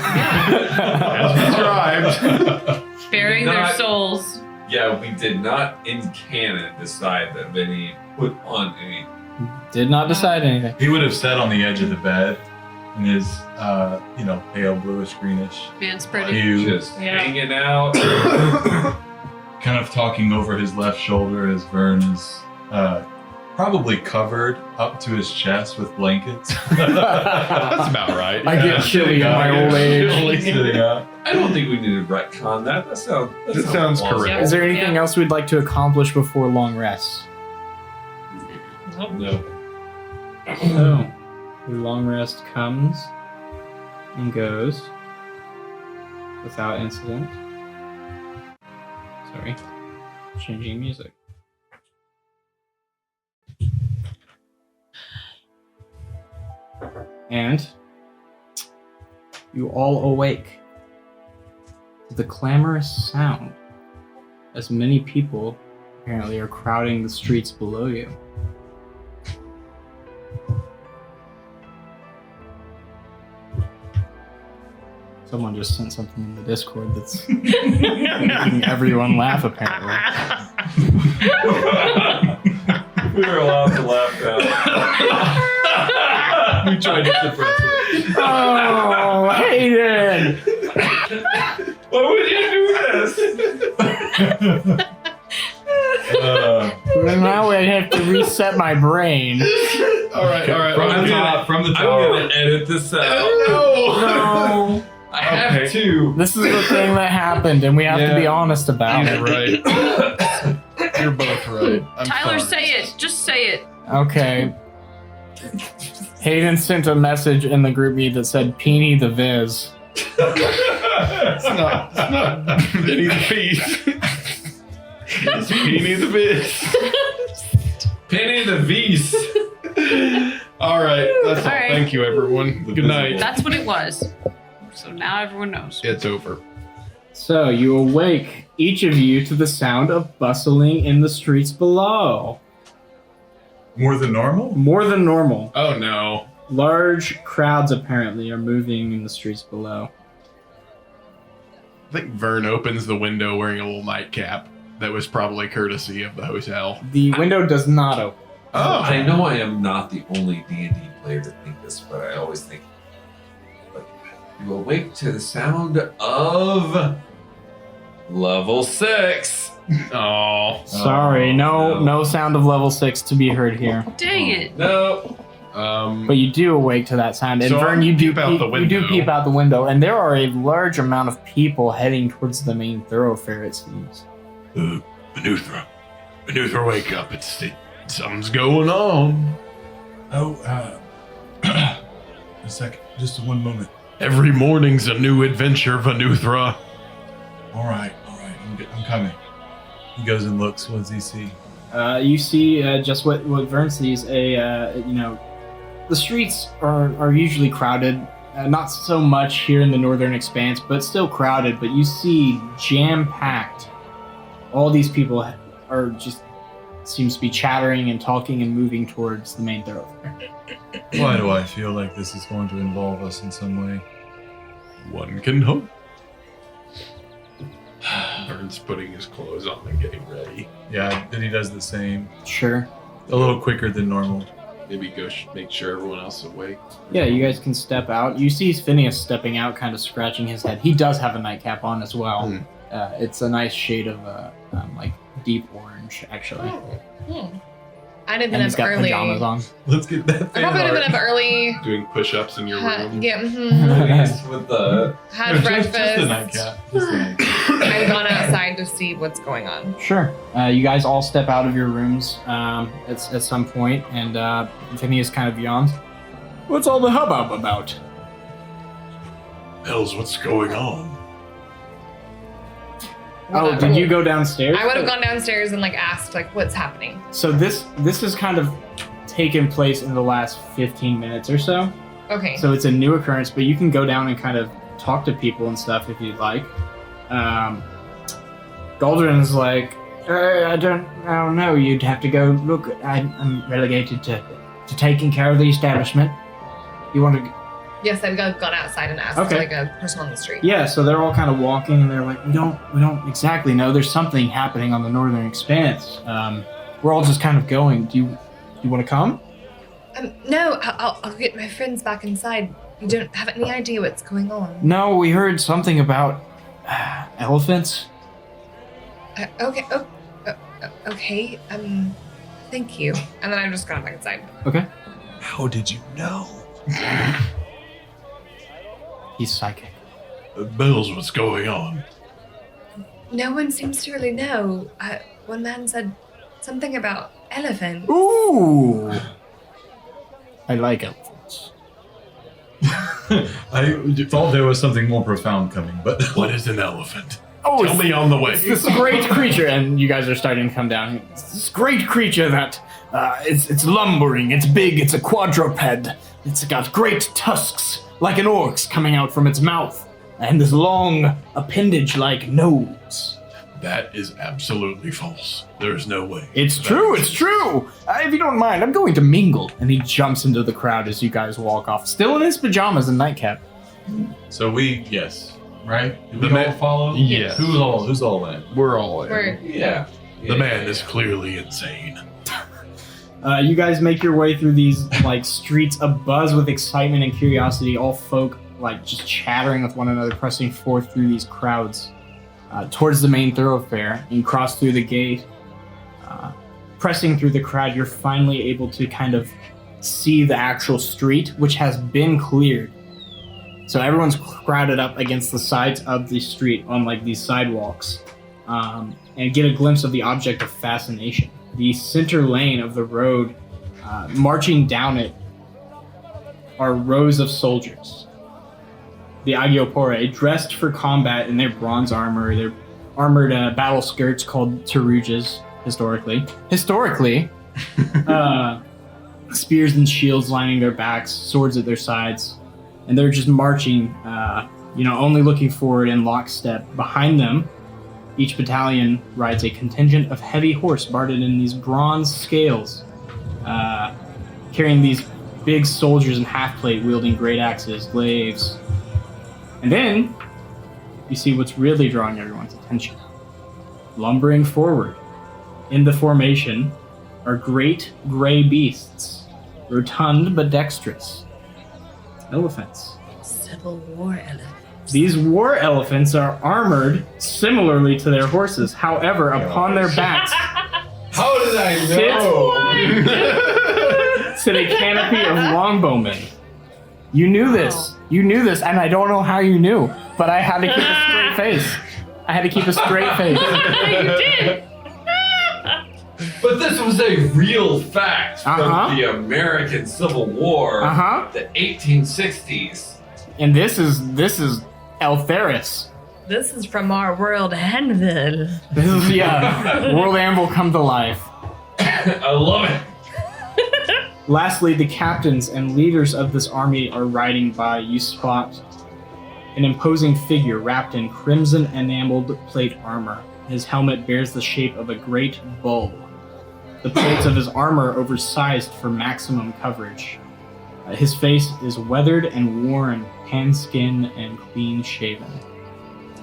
As described. Bearing their Not- souls. Yeah, we did not in canon decide that Vinny put on any. Did not decide anything. He would have sat on the edge of the bed in his, pale bluish greenish Man spreading. hue, Just Yeah. hanging out. kind of talking over his left shoulder as Verne is probably covered up to his chest with blankets. That's about right. I get chilly in my old age. Sitting up. I don't think we need to retcon that. That sounds plausible. correct. Is there anything else we'd like to accomplish before long rest? No. So, the long rest comes and goes without incident. Sorry, changing music. And you all awake to the clamorous sound as many people apparently are crowding the streets below you. Someone just sent something in the Discord that's making everyone laugh, apparently. We were allowed to laugh now. We tried to suppress it. Oh, Hayden! Why would you do this? Well, now I'd have to reset my brain. All right. From the I'm top. gonna edit this out. No! I have to. This is the thing that happened, and we have to be honest about You're it. right. You're both right. I'm Tyler, sorry. say it. Just say it. Okay. Hayden sent a message in the group meet that said, Peony the Viz. It's not Vinny the Beast. It's Penny the Beast. Penny the Beast. All right. That's all. All right. Thank you, everyone. Good night. That's what it was. So now everyone knows. It's over. So you awake, each of you, to the sound of bustling in the streets below. More than normal? More than normal. Oh no. Large crowds apparently are moving in the streets below. I think Verne opens the window wearing a little nightcap. That was probably courtesy of the hotel. The window does not open. Oh, I know I am not the only D&D player to think this, but I always think like, you awake to the sound of level 6. Oh. Sorry, no no. no sound of level 6 to be heard here. Dang it. No. But you do awake to that sound. And So Verne, you do peep out the you do window. peep out the window, and there are a large amount of people heading towards the main thoroughfare, it seems. Venuthra, wake up! Something's going on. Oh, a second. Just one moment. Every morning's a new adventure, Venuthra. All right. I'm coming. He goes and looks. What does he see? You see just what Verne sees. The streets are usually crowded. Not so much here in the Northern Expanse, but still crowded. But you see jam-packed. All these people are just seems to be chattering and talking and moving towards the main thoroughfare. Why do I feel like this is going to involve us in some way? One can hope. Verne's putting his clothes on and getting ready. Yeah, then he does the same. Sure. A little quicker than normal. Maybe go make sure everyone else is awake. Yeah, you guys can step out. You see Phineas stepping out, kind of scratching his head. He does have a nightcap on as well. It's a nice shade of like deep orange, actually. I'd have been And he's up got early. pajamas on. Let's get that I probably would have been up early. Doing push-ups in your room. Yeah, With the had breakfast. Just the nightcap. Just the nightcap. I've gone outside to see what's going on. Sure. You guys all step out of your rooms at some point, and Phineas kind of yawns. What's all the hubbub about? Hells, what's going on? Oh, did you go downstairs? I would have gone downstairs and asked what's happening. So this has kind of taken place in the last 15 minutes or so. Okay. So it's a new occurrence, but you can go down and kind of talk to people and stuff if you'd like. Galdrin's like, I don't know. You'd have to go look. I'm relegated to taking care of the establishment. You want to? Yes, I've gone outside and asked Okay. a person on the street. Yeah. So they're all kind of walking, and they're like, we don't exactly know. There's something happening on the northern expanse. We're all just kind of going. Do you want to come? No, I'll get my friends back inside. You don't have any idea what's going on. No, we heard something about elephants. Okay. Okay. Thank you. And then I've just gone back inside. Okay. How did you know? He's psychic. Bells, what's going on? No one seems to really know. One man said something about elephants. Ooh. I like elephants. I thought there was something more profound coming, but What is an elephant? Oh, Tell me on the way. it's this great creature, and you guys are starting to come down. It's this great creature that it's lumbering, it's big, it's a quadruped. It's got great tusks, like an orc's, coming out from its mouth, and this long appendage-like nose. That is absolutely false. There's no way. It's true, it's true! If you don't mind, I'm going to mingle. And he jumps into the crowd as you guys walk off, still in his pajamas and nightcap. so yes, right? Did The we all man- follow? Yes. Who's all in? We're all in. We're yeah. The man is clearly insane. You guys make your way through these streets abuzz with excitement and curiosity, all folk just chattering with one another, pressing forth through these crowds towards the main thoroughfare. You cross through the gate. Pressing through the crowd, you're finally able to kind of see the actual street, which has been cleared. So everyone's crowded up against the sides of the street on these sidewalks, and get a glimpse of the object of fascination. The center lane of the road, marching down it, are rows of soldiers. The Agiopore, dressed for combat in their bronze armor, their armored battle skirts called tarujas, historically. Spears and shields lining their backs, swords at their sides, and they're just marching, only looking forward in lockstep. Behind them, each battalion rides a contingent of heavy horse guarded in these bronze scales, carrying these big soldiers in half-plate wielding great axes, glaives. And then you see what's really drawing everyone's attention. Lumbering forward in the formation are great gray beasts, rotund but dexterous. Elephants. Civil War elephants. These war elephants are armored similarly to their horses. However, upon their backs How did I know? sit a canopy of longbowmen. You knew this. You knew this, and I don't know how you knew, but I had to keep a straight face. You did. But this was a real fact from Uh-huh. the American Civil War, Uh-huh. the 1860s. And this is Eltheris. This is from our world, Henville. This is World Anvil come to life. I love it. Lastly, the captains and leaders of this army are riding by. You spot an imposing figure wrapped in crimson enameled plate armor. His helmet bears the shape of a great bull. The plates of his armor oversized for maximum coverage. His face is weathered and worn, tan skin and clean shaven.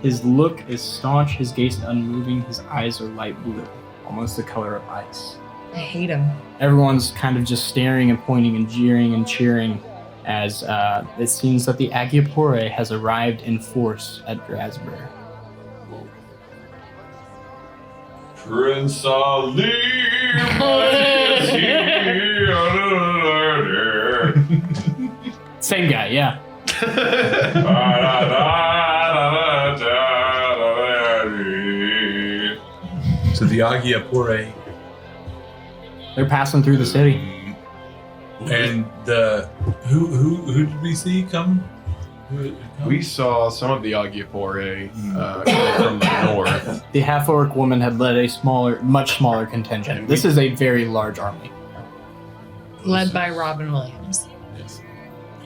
His look is staunch, his gaze unmoving, his eyes are light blue, almost the color of ice. I hate him. Everyone's kind of just staring and pointing and jeering and cheering as it seems that the Agiopore has arrived in force at Drasbur. Prince Ali is here. Same guy, yeah. So the Agiapore They're passing through the city. and the who did we see come? Who come? We saw some of the Agiapore coming from the north. The half-orc woman had led a much smaller contingent. This is a very large army. Led by Robin Williams. Yes.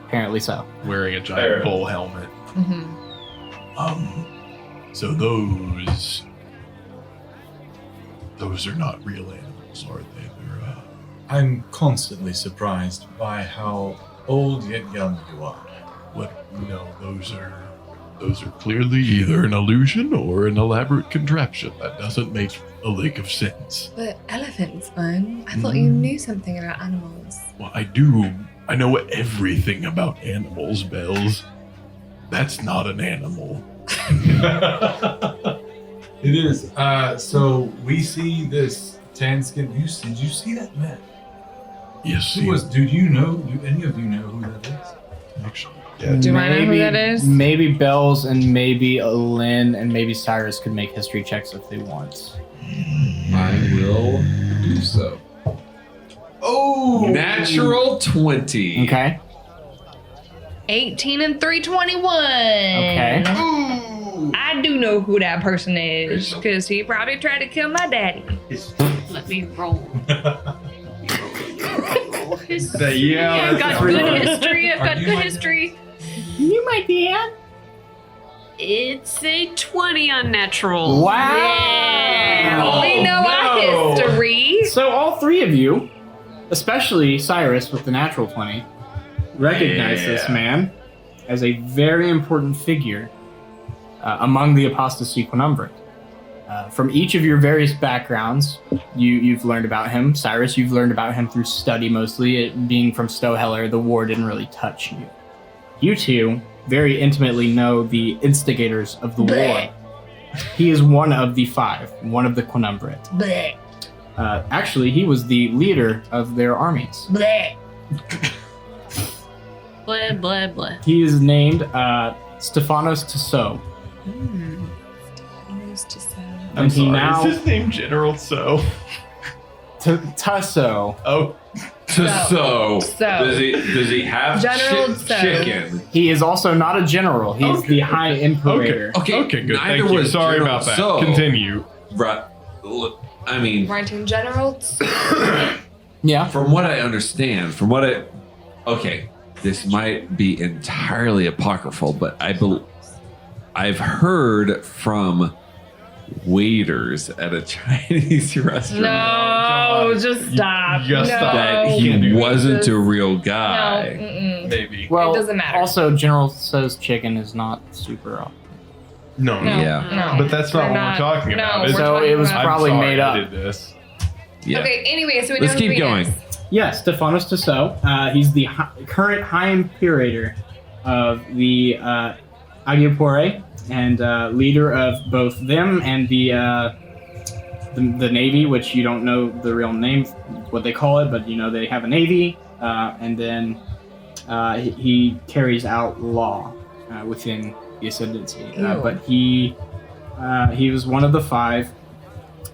Apparently so. Wearing a giant bull helmet. Mm-hmm. So those are not real animals, are they? They're, I'm constantly surprised by how old yet young you are. no, those are clearly either an illusion or an elaborate contraption. That doesn't make a lick of sense. But elephants, Verne. I thought you knew something about animals. Well, I do. I know everything about animals, Bells. That's not an animal. It is. So we see this tan skin. Did you see that man? Yes, Who was? Do any of you know who that is? actually. Do I know who that is? Maybe Bells and maybe Lynn and maybe Cyrus could make history checks if they want. I will do so. Oh! Natural 20. Okay. 18 and 321. Okay. I do know who that person is because he probably tried to kill my daddy. Let me roll. Yeah, I've got pretty good good. history. I've Are got you good my history. You might be Anne. It's a 20 unnatural. Wow. Yeah. We know our history. So all three of you, especially Cyrus with the natural 20, recognize this man as a very important figure among the apostasy quinumvirate. From each of your various backgrounds, you've learned about him. Cyrus, you've learned about him through study mostly. It being from Stoheller, the war didn't really touch you. You two very intimately know the instigators of the war. He is one of the five, one of the quinumvirate. Bleh. Actually, he was the leader of their armies. Bleh. Blah, blah, blah. He is named Stephanos Tissot. News to say. I'm And he sorry, now is his name General So? Tasso. Oh, So, So. does he have General So. chicken? He is also not a general. He is the High Imperator. Okay, okay, good. neither Thank you. was Sorry General about that. So. Continue. Right. Look, I mean, Right in general. Yeah. from what I understand, okay, this might be entirely apocryphal, but I've heard from waiters at a Chinese restaurant No, just stop. You gotta no. stop. that You he can't do wasn't Just- a real No. guy. Mm-mm. Maybe. Well, It doesn't matter. Also, General So's chicken is not super up. No. No. Yeah. No. But that's not We're what we're talking no, about, we're is it? So talking it was about- I'm probably sorry made I up. did this. Yeah. Okay, anyway, so we Let's know keep who he going. is. Yeah, Stephanos Tissot. He's the current High Imperator of the Agiopore and leader of both them and the Navy, which you don't know the real name, what they call it, but you know they have a Navy. And then he carries out law within the Ascendancy. But he was one of the five.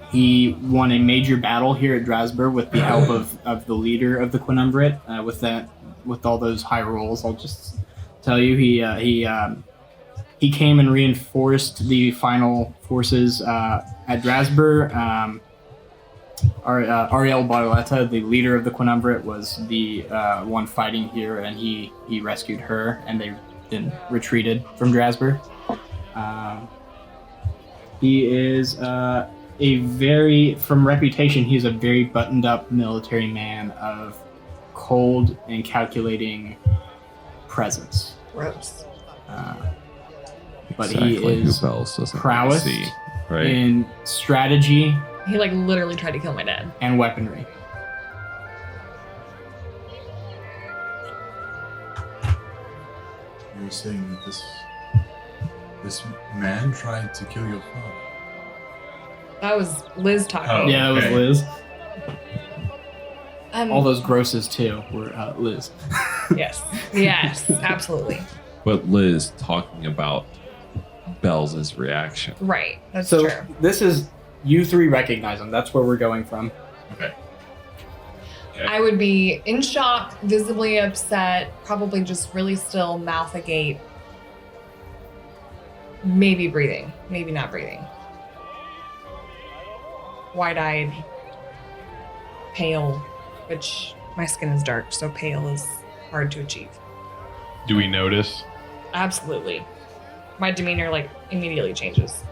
He won a major battle here at Drasburg with the help of the leader of the Quinumvirate. With all those high rolls, I'll just tell you, he came and reinforced the final forces at Drasburg. Ariel Barletta, the leader of the Quinumvirate, was the one fighting here, and he rescued her, and they then retreated from Drasburg. He is from reputation, he's a very buttoned up military man of cold and calculating presence. Gross. But Exactly he is who Bells doesn't prowess see, right? in strategy He like literally tried to kill my dad. and weaponry. You were saying that this man tried to kill your father. That was Liz talking. Oh. Yeah, it was okay. Liz. All those grosses too were Liz. Yes. Yes, absolutely. But Liz talking about Bells' reaction. Right. That's So true. this is you three recognize them. That's where we're going from. Okay. I would be in shock, visibly upset, probably just really still, mouth agape. Maybe breathing, maybe not breathing. Wide-eyed, pale, which my skin is dark, so pale is hard to achieve. Do we notice? Absolutely. My demeanor, immediately changes.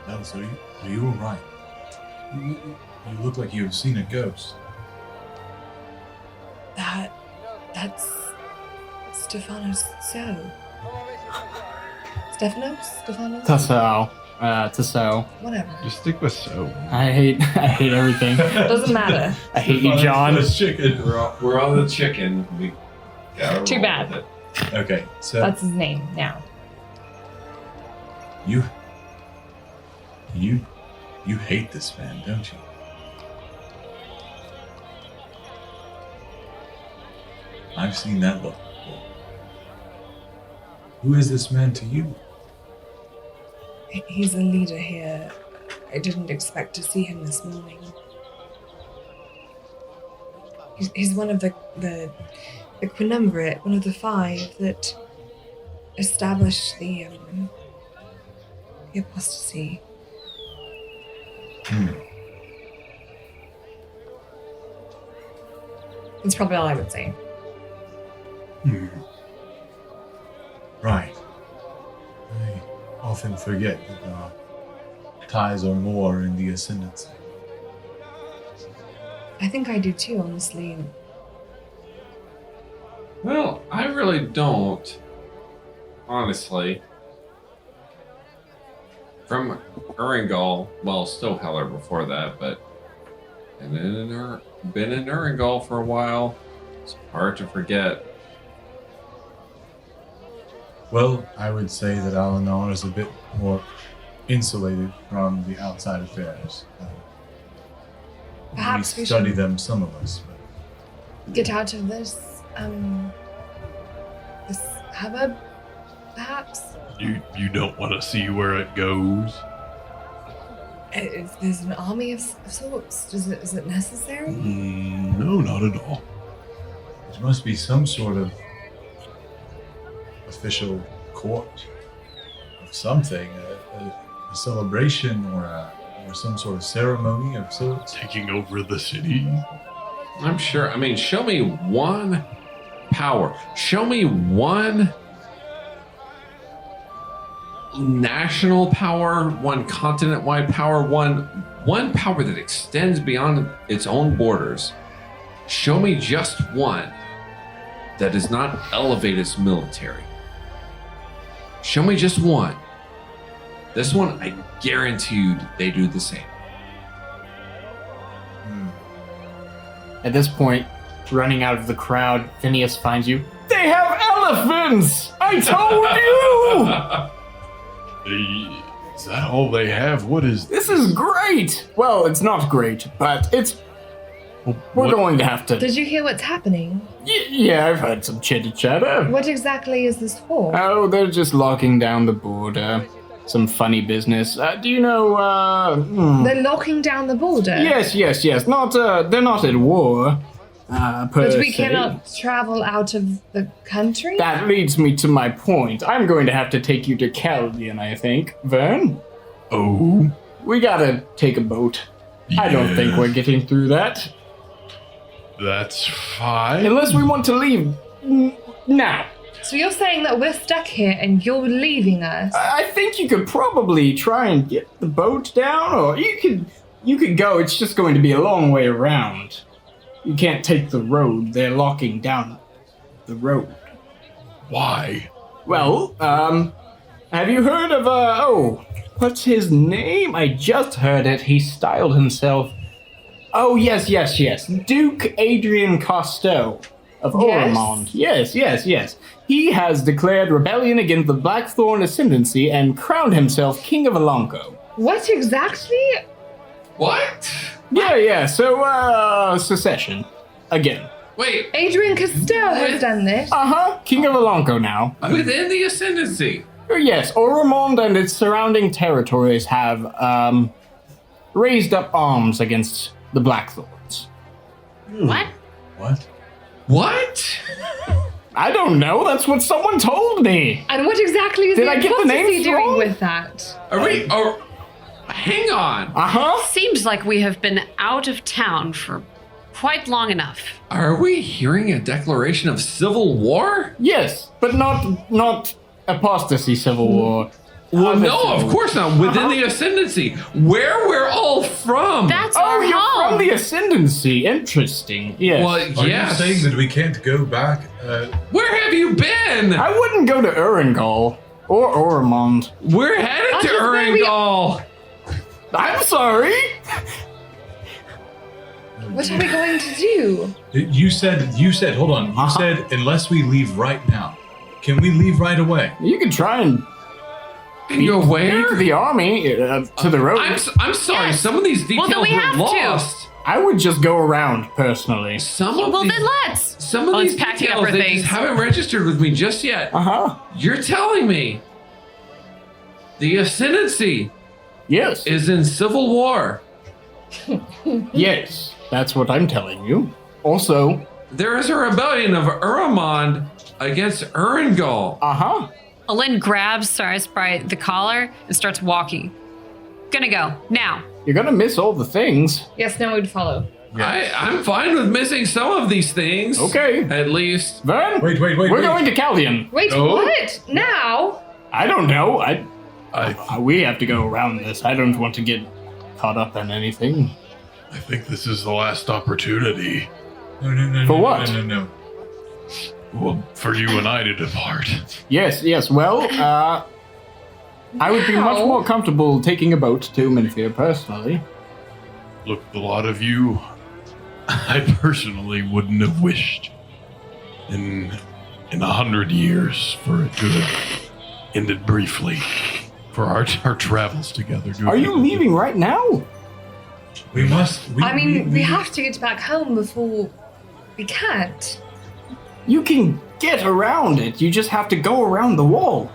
Well, so you were right. You look like you have seen a ghost. That's Stephanos So. Stephanos? Tasso. Whatever. Just stick with so. I hate everything. Doesn't matter. I hate you, John. Chicken. We're on the chicken. We gotta Too roll bad. with it. Okay, so That's his name now. you hate this man, don't you? I've seen that look before. Who is this man to you? He's a leader here. I didn't expect to see him this morning. He's one of the quinumvirate, one of the 5 that established the apostasy. That's probably all I would say. Right. I often forget that our ties are more in the ascendancy. I think I do too, honestly. Well, I really don't. Honestly. From Urangol, well, Stokeheller before that, but been in Urangol for a while. It's hard to forget. Well, I would say that Alinar is a bit more insulated from the outside affairs. Perhaps we study should them, some of us. get out of this hubbub, perhaps. You don't want to see where it goes. If there's an army of sorts, is it necessary? No, not at all. There must be some sort of official court of something, a celebration or some sort of ceremony of sorts. Taking over the city. I'm sure. I mean, show me one power. Show me one national power, one continent-wide power, one power that extends beyond its own borders. Show me just one that does not elevate its military. Show me just one. This one, I guarantee you they do the same. At this point, running out of the crowd, Phineas finds you. They have elephants! I told you! Is that all they have? What is This is great! Well, it's not great, but we're what- going to have to... Did you hear what's happening? Yeah, I've heard some chitter-chatter. What exactly is this for? Oh, they're just locking down the border. Some funny business. Do you know, They're locking down the border. Yes. Not, they're not at war, per But we se. cannot travel out of the country? That leads me to my point. I'm going to have to take you to Caldion, I think. Verne? Oh, We gotta take a boat. I don't think we're getting through that. that's fine. Unless we want to leave now. So you're saying that we're stuck here and you're leaving us? I think you could probably try and get the boat down, or you could go. It's just going to be a long way around. You can't take the road. They're locking down the road. Why? Well, have you heard of, what's his name? I just heard it. He styled himself. Oh, yes. Duke Adrian Costeau of Yes? Ormond. Yes. He has declared rebellion against the Blackthorn Ascendancy and crowned himself King of Elanco. What exactly? What? Yeah. So, secession. Again. Wait, Adrian Costello has done this. King of Elanco now. within the Ascendancy. Yes, Ormond and its surrounding territories have, raised up arms against the Blackthorns. What? What? What? I don't know, that's what someone told me! And what exactly is Did the I get the apostasy names doing wrong? with that? Are we? Hang on. Seems like we have been out of town for quite long enough. Are we hearing a declaration of civil war? Yes, but not apostasy civil war. Well, Other no, civil of course not. Within the Ascendancy, where we're all from. That's Oh, our you're home. from the Ascendancy. Interesting. Yes. Well, Are yes. you saying that we can't go back? Where have you been? I wouldn't go to Erangel or Ormond. We're headed to just where we- Erangel. I'm sorry. What are we going to do? You said, hold on. You said, unless we leave right now. Can we leave right away? You could try and And go where? beat the army to the road. I'm sorry. Yes. Some of these Well, details then we have were to. lost. I would just go around personally. Some of Well, these, then let's. some of Let's these pack the details upper they things. just haven't registered with me just yet. You're telling me the Ascendancy Yes. is in civil war. Yes. That's what I'm telling you. Also, There is a rebellion of Uramond against Erangel. Alin grabs Cyrus by the collar and starts walking. Gonna go now. you're gonna miss all the things. Yes, no, we'd follow. I'm fine with missing some of these things. Okay. At least. Vern? Wait. We're going to Caldion. Wait, Oh. what? Now? I don't know. We I have to go around this. I don't want to get caught up in anything. think this is the last opportunity. No. For what? No. Well, for you and I to depart. Yes. Well, I would be much Wow. more comfortable taking a boat to Minfir personally. Look, a lot of you, I personally wouldn't have wished in 100 years for it to have ended briefly. For our travels together. Are you leaving right now? We must. We have to get back home before we can't. You can get around it. You just have to go around the wall.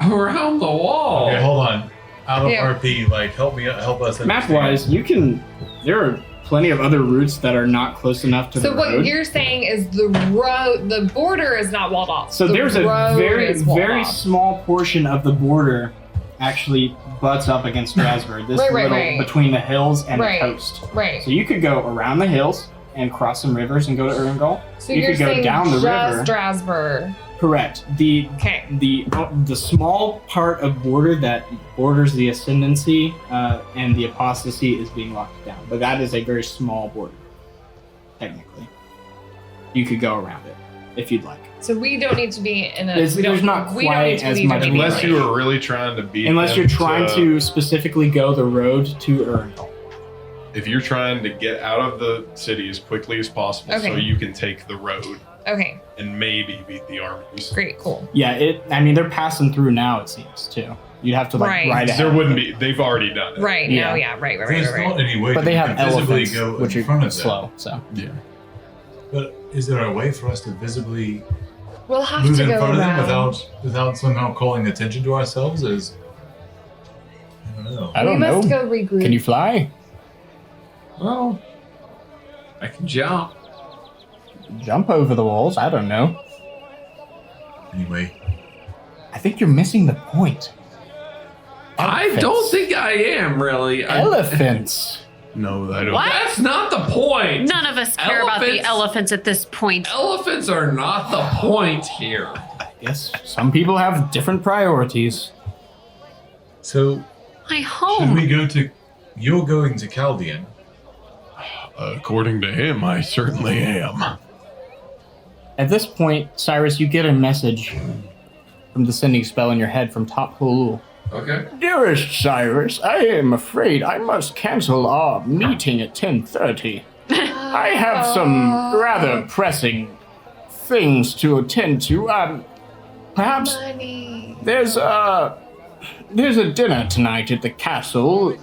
Around the wall. Okay, hold on. Out of Yeah. RP, help us. Map-wise, you can. There are plenty of other routes that are not close enough to So the what road. you're saying is the road, the border is not walled off. So The there's a road very, is walled very off. small portion of the border actually butts up against Strasbourg. This Right, little between the hills and Right. the coast. Right. So you could go around the hills and cross some rivers and go to Erangel. So you you're could go saying down the just river. Strasbourg. Correct. The small part of border that borders the Ascendancy and the Apostasy is being locked down, but that is a very small border. Technically, you could go around it if you'd like. So we don't need to be in a. There's not we don't quite need to as be much immediately. Unless you were really trying to beat Unless them you're trying to specifically go the road to Erangel. If you're trying to get out of the city as quickly as possible so Okay. you can take the road Okay, and maybe beat the armies. great, cool. Yeah, they're passing through now, it seems, too. You'd have to, Right. ride ahead. There wouldn't be, they've already done it. Right Yeah. now, yeah, right. There's not any way. But they that have we can visibly elephants, go which in front are of them. slow, so. Yeah. But is there a way for us to visibly We'll have move to in go front of them around. without somehow calling attention to ourselves? I don't know. I don't we know. must go regroup. Can you fly? Well, I can jump. Jump over the walls? I don't know. Anyway, I think you're missing the point. I Elephants. don't think I am really. Elephants. No, I don't. What? That's not the point. None of us care about the Elephants- elephants at this point. Elephants are not the point here. I guess some people have different priorities. so My should home. we go to? You're going to Caldion. According to him, I certainly am. At this point, Cyrus, you get a message from the sending spell in your head from Top Hulu. Okay. Dearest Cyrus, I am afraid I must cancel our meeting at 10:30. I have some rather pressing things to attend to. Perhaps Money. there's a dinner tonight at the castle.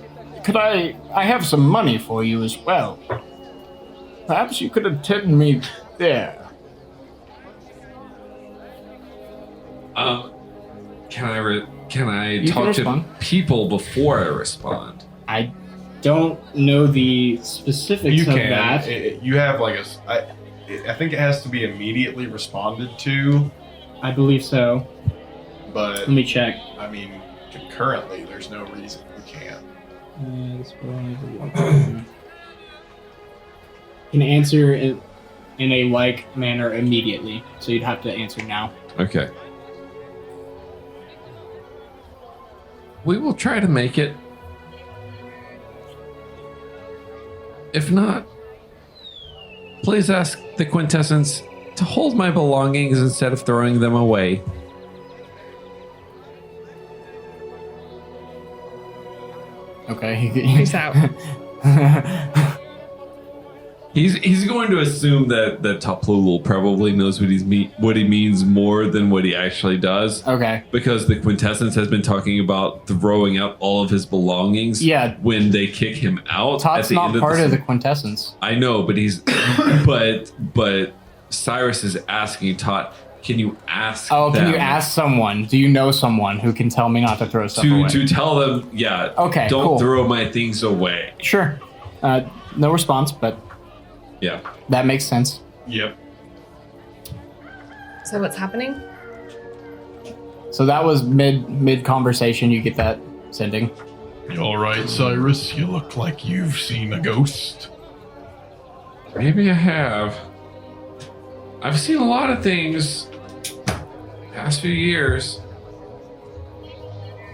could I have some money for you as well. Perhaps you could attend me there. Can I You can talk to respond. people before I respond? I don't know the specifics You of can. that. You have like I think it has to be immediately responded to, I believe so. but Let me check. I mean, concurrently, there's no reason you can't. Can answer in a like manner immediately, so you'd have to answer now. Okay. We will try to make it. If not, please ask the Quintessence to hold my belongings instead of throwing them away. Okay. Peace out. He's going to assume that Taplul probably knows what he means more than what he actually does. Okay. Because the Quintessence has been talking about throwing out all of his belongings. Yeah. When they kick him out. Todd's at the not end part of of the quintessence. I know, but he's but Cyrus is asking Todd, can you ask Oh, can them you ask someone? Do you know someone who can tell me not to throw stuff away? to tell them, yeah, Okay, don't cool. throw my things away. Sure. No response, but Yeah. that makes sense. Yep. So what's happening? So that was mid conversation. You get that sending. You all right, Cyrus? You look like you've seen a ghost. Maybe I have. I've seen a lot of things past few years.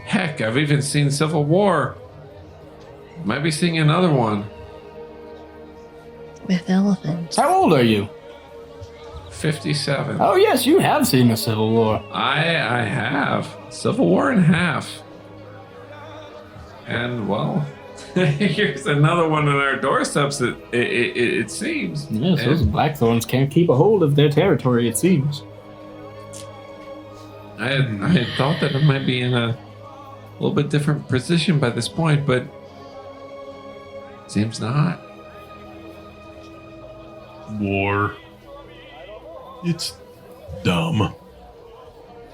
Heck, I've even seen Civil War. Might be seeing another one. With elephants. How old are you? 57. Oh yes, you have seen the Civil War. I have. Civil War and a half. And, well, here's another one on our doorsteps, it seems. Yes, those And Blackthorns can't keep a hold of their territory, it seems. I had thought that it might be in a little bit different position by this point, but seems not. War. It's dumb.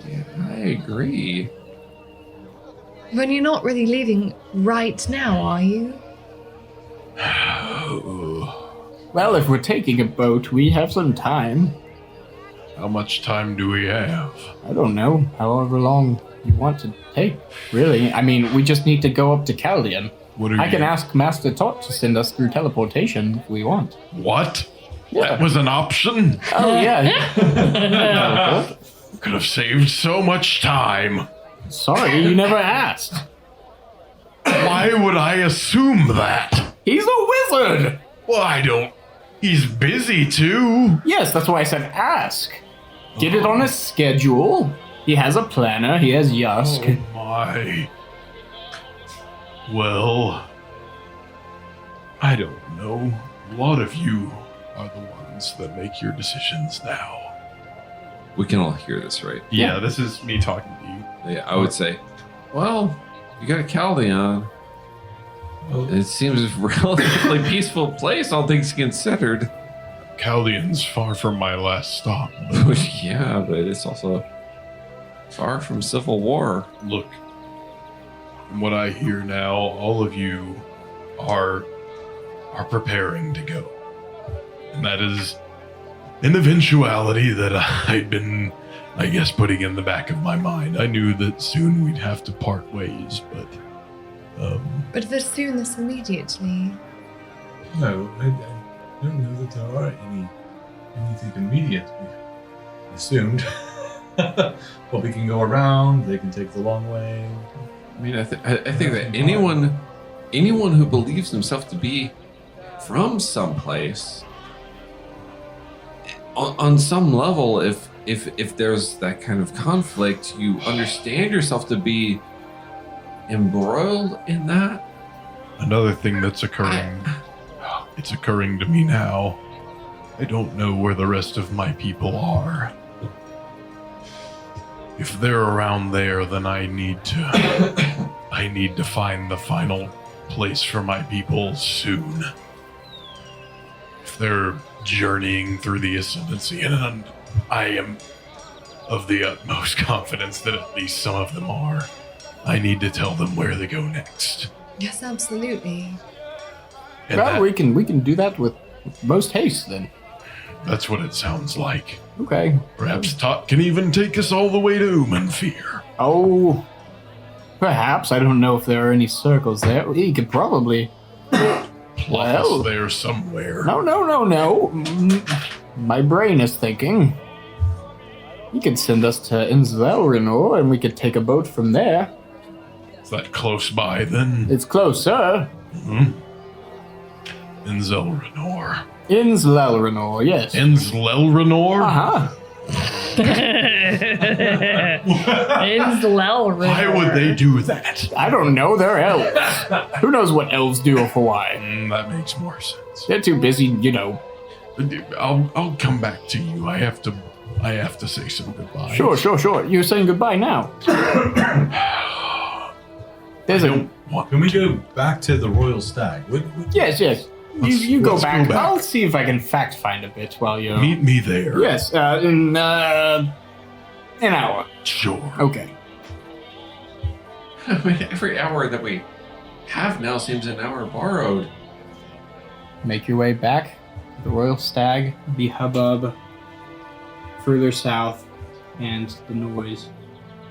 Yeah, I agree. When you're not really leaving right now, are you? Well, if we're taking a boat, we have some time. How much time do we have? I don't know, however long you want to take, really. I mean, we just need to go up to Caldion. What are I can you- ask Master Tot to send us through teleportation if we want. What? Yeah. That was an option? Oh, yeah. Could have saved so much time. Sorry, you never asked. Why would I assume that? He's a wizard! Well, I don't. He's busy too. Yes, that's why I said ask. Get it on his schedule. He has a planner, he has Yusk. Oh my. Well, I don't know. A lot of you are the ones that make your decisions now. We can all hear this, right? Yeah, this is me talking to you. Yeah, I would say, well, you got a Caldion. It seems a relatively peaceful place, all things considered. Caldion's far from my last stop. Yeah, but it's also far from Civil War. Look, from what I hear now, all of you are preparing to go. And that is an eventuality that I'd been, I guess, putting in the back of my mind. I knew that soon we'd have to part ways, but But the soonest immediately. No, I don't know that there are anything immediate. We assumed. But we can go around. They can take the long way. I mean, I think that anyone who believes himself to be from someplace, on some level, if there's that kind of conflict, you understand yourself to be embroiled in that. another thing that's occurring, it's occurring to me now. I don't know where the rest of my people are. If they're around there, then I need to find the final place for my people soon. If they're journeying through the ascendancy, and I am of the utmost confidence that at least some of them are, I need to tell them where they go next. Yes, absolutely. And Well, we can do that with most haste then. that's what it sounds like. Okay. Perhaps Tot can even take us all the way to Umanfear. Oh, perhaps. I don't know if there are any circles there. He could probably. Plot Well. us there somewhere. No. My brain is thinking. He could send us to Inzelrenor, and we could take a boat from there. Is that close by then? It's closer. Inzelrenor. Inzelrenor, yes. Inzelrenor? Uh-huh. Why would they do that? I don't know. They're elves. Who knows what elves do for why? That makes more sense. They're too busy, you know. I'll come back to you. I have to say some goodbyes. Sure. You're saying goodbye now. There's a... Can we go back to the Royal Stag? Yes. You go let's back. go back. I'll see if I can fact find a bit while you're... Meet me there. Yes, in an hour. Sure. Okay. I mean, every hour that we have now seems an hour borrowed. Make your way back to the Royal Stag, the hubbub further south, and the noise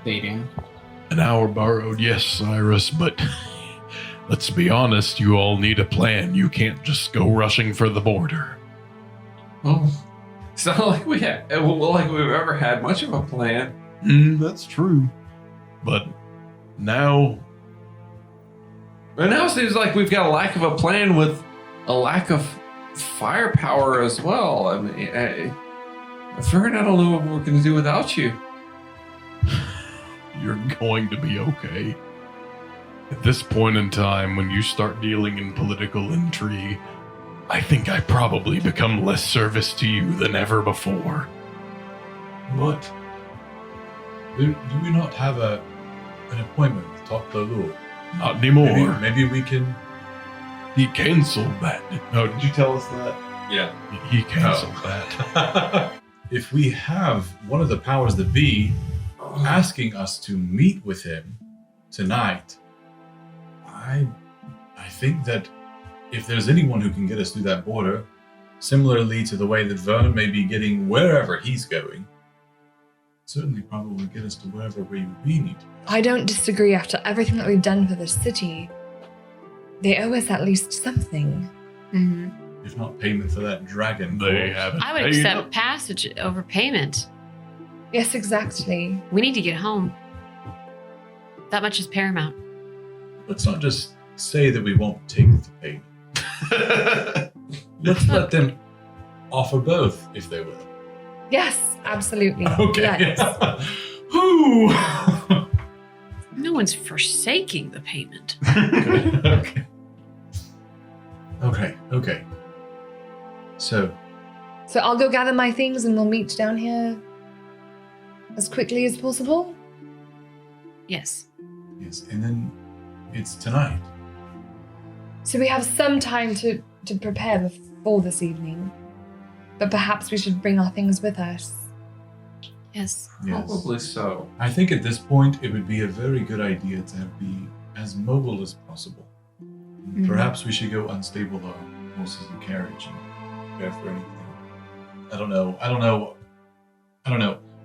fading. An hour borrowed, yes, Cyrus, but let's be honest, you all need a plan. You can't just go rushing for the border. Well, it's not like we've ever had much of a plan. That's true. But now... But now it seems like we've got a lack of a plan with a lack of firepower as well. I mean, Verne, I don't know what we're going to do without you. You're going to be okay. At this point in time, when you start dealing in political intrigue, I think I probably become less service to you than ever before. What? Do we not have an appointment with Top Lord? Not anymore. Maybe we can... He canceled that. No, did you tell us that? Yeah. He canceled that. If we have one of the powers that be asking us to meet with him tonight, I think that if there's anyone who can get us through that border, similarly to the way that Verne may be getting wherever he's going, certainly probably get us to wherever we need to. I don't disagree after everything that we've done for this city. They owe us at least something. Mm-hmm. If not payment for that dragon. They corpse. haven't. I would paid accept up. passage over payment. Yes, exactly. We need to get home. That much is paramount. Let's not just say that we won't take the payment. Let's let them offer both, if they will. Yes, absolutely. Okay. Yes. Whew. No one's forsaking the payment. Okay. So, So I'll go gather my things and we'll meet down here as quickly as possible. Yes. yes, and then it's tonight. So we have some time to prepare before this evening. But perhaps we should bring our things with us. Yes. Yes. Probably so. I think at this point it would be a very good idea to be as mobile as possible. Mhm. Perhaps we should go unstable our horses and carriage and prepare for anything. I don't know.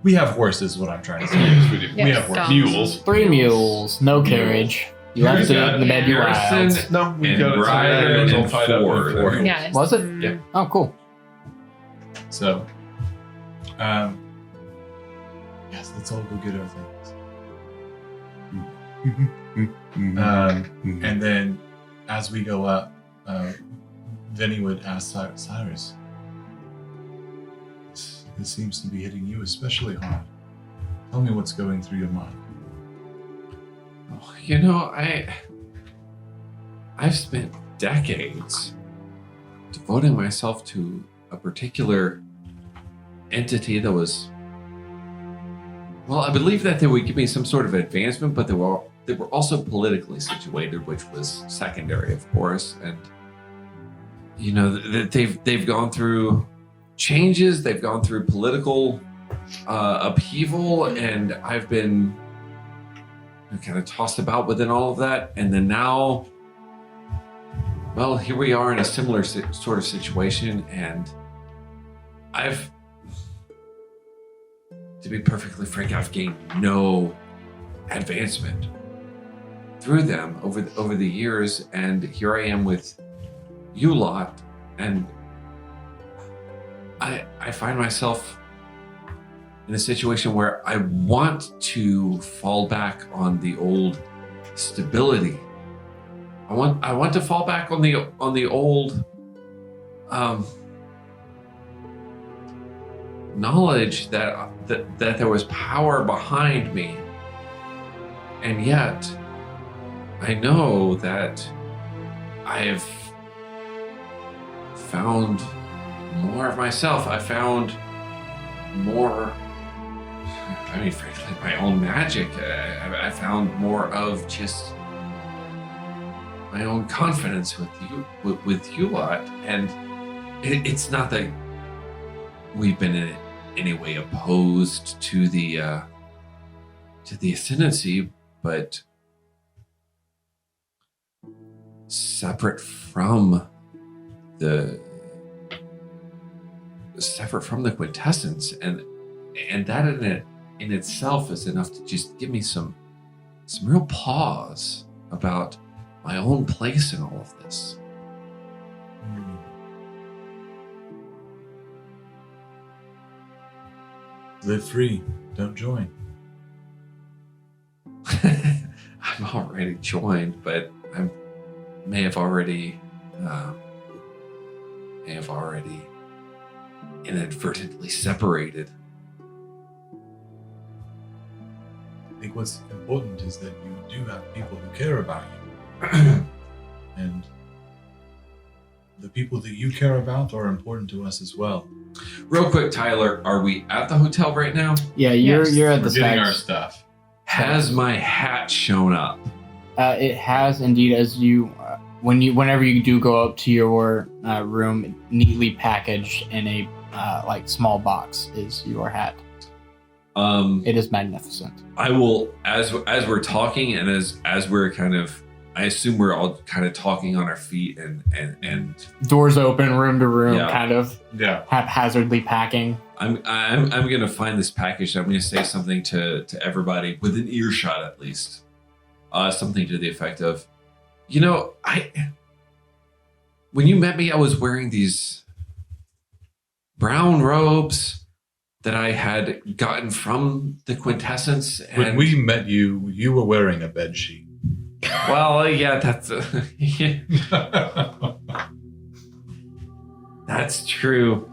We have horses, is what I'm trying to say. Yes, we do. We have horses. Dogs. Mules. 3 mules, no carriage. You left it in the bed you Harrison, wild. No, we and got it. Brian It was all and tied up Ford. before. Yes. Was it? Mm. Yeah. Oh, cool. So, yes, let's all go get our things. And then, as we go up, Vinny would ask Cyrus, this seems to be hitting you especially hard. Tell me what's going through your mind. Oh, you know, I've spent decades devoting myself to a particular entity that was, well, I believe that they would give me some sort of advancement, but they were also politically situated, which was secondary, of course. And you know, they've gone through changes, they've gone through political upheaval, and I've been kind of tossed about within all of that. And then now, well, here we are in a similar sort of situation, and to be perfectly frank, I've gained no advancement through them over the years, and here I am with you lot, and I find myself in a situation where I want to fall back on the old stability. I want to fall back on the old knowledge that there was power behind me, and yet I know that I have found more of myself. I found more, I mean, frankly, my own magic. I found more of just my own confidence with you lot. And it's not that we've been in any way opposed to the ascendancy, but separate from the quintessence, and that in itself is enough to just give me some real pause about my own place in all of this. Live free, don't join. I'm already joined, but I may have already inadvertently separated. I think what's important is that you do have people who care about you. And the people that you care about are important to us as well. Real quick, Tyler, are we at the hotel right now? Yeah, you're at the We're getting our Stags. stuff. Has my hat shown up? It has indeed, as you whenever you do go up to your room, neatly packaged in a like small box is your hat. It is magnificent. I will, as we're talking, and as we're kind of, I assume we're all kind of talking on our feet and Doors open, room to room, Yeah. kind of Yeah. haphazardly packing. I'm gonna find this package. I'm gonna say something to everybody within earshot, at least, something to the effect of, you know, when you met me, I was wearing these brown robes that I had gotten from the quintessence. And When we met you, you were wearing a bed sheet. well, yeah, that's that's true.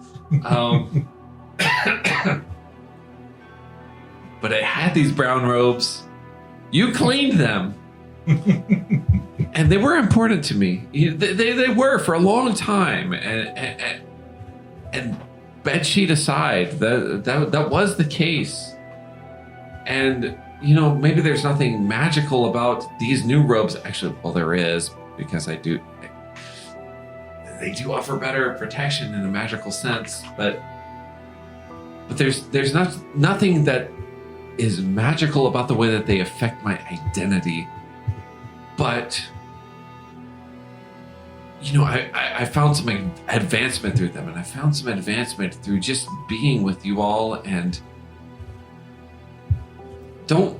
But I had these brown robes. You cleaned them. And they were important to me. They were for a long time. And bedsheet aside, that was the case. And you know, maybe there's nothing magical about these new robes. Actually, well, there is, because they do offer better protection in a magical sense. But there's nothing that is magical about the way that they affect my identity. But you know, I found some advancement through them, and I found some advancement through just being with you all. And don't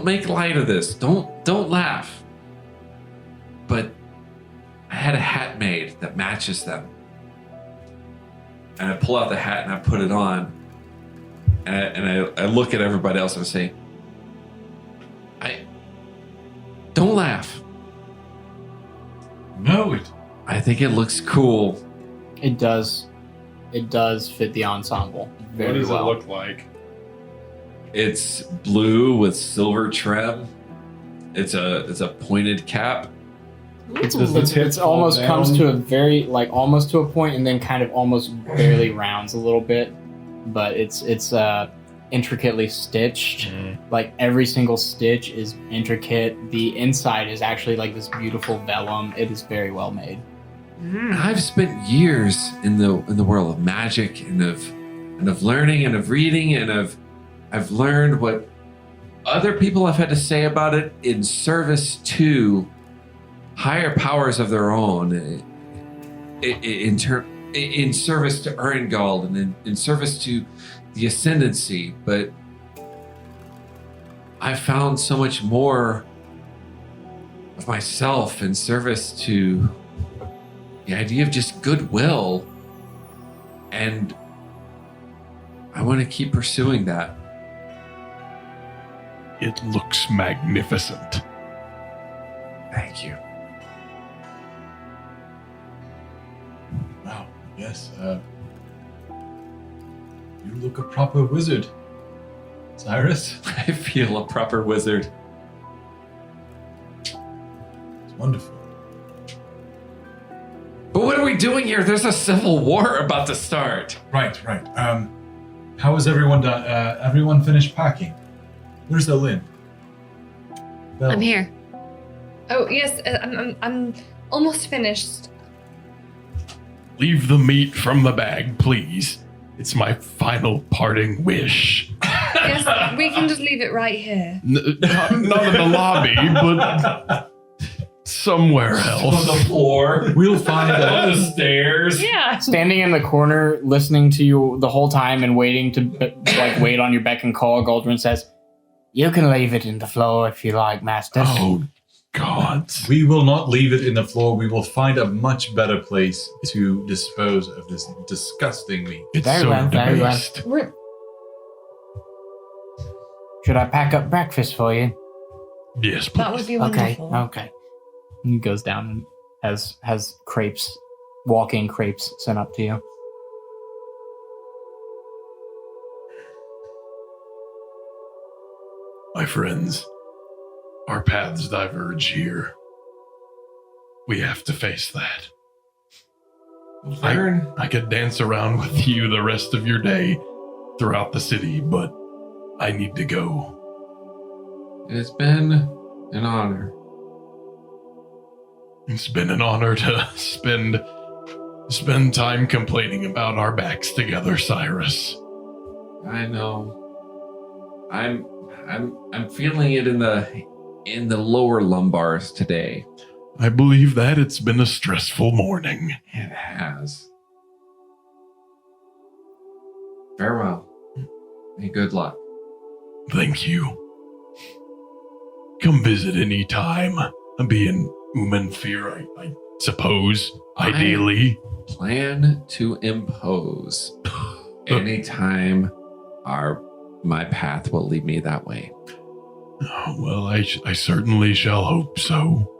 make light of this. Don't laugh. But I had a hat made that matches them, and I pull out the hat and I put it on, and I look at everybody else and I say, don't laugh. No, I think it looks cool. It does fit the ensemble very What does well. it look like? It's blue with silver trim. It's a pointed cap. It's almost down. comes to a very almost to a point, and then kind of almost barely rounds a little bit, but it's intricately stitched. Like every single stitch is intricate. The inside is actually like this beautiful vellum. It is very well made. I've spent years in the world of magic and of learning and of reading, and I've learned what other people have had to say about it in service to higher powers of their own, in service to Erengald and in service to the Ascendancy. But I found so much more of myself in service to the idea of just goodwill, and I want to keep pursuing that. It looks magnificent. Thank you. Wow, yes. You look a proper wizard, Cyrus. I feel a proper wizard. It's wonderful. But what are we doing here? There's a civil war about to start. Right. How is everyone done? Everyone finished packing? Where's Lynn? Belle. I'm here. Oh yes, I'm almost finished. Leave the meat from the bag, please. It's my final parting wish. Yes, we can just leave it right here. Not in the lobby, but somewhere else. On the floor. We'll find On out. the stairs. Yeah. Standing in the corner, listening to you the whole time and waiting to wait on your beck and call, Goldrin says, "You can leave it in the floor if you like, master." Oh, gods. We will not leave it in the floor. We will find a much better place to dispose of this disgusting meat. It's Very so well, very well. debased. Should I pack up breakfast for you? Yes, That would please. be Okay, wonderful. okay. And he goes down and has crepes, walking crepes sent up to you. My friends, our paths diverge here. We have to face that. Verne, I could dance around with you the rest of your day throughout the city, but I need to go. it has been an honor. It's been an honor to spend time complaining about our backs together, Cyrus. I know. I'm feeling it in the lower lumbars today. I believe that it's been a stressful morning. It has. Farewell. And good luck. Thank you. Come visit any time. I'll be in Umenfir, I suppose, ideally. Plan to impose. Anytime my path will lead me that way. Well, I certainly shall hope so.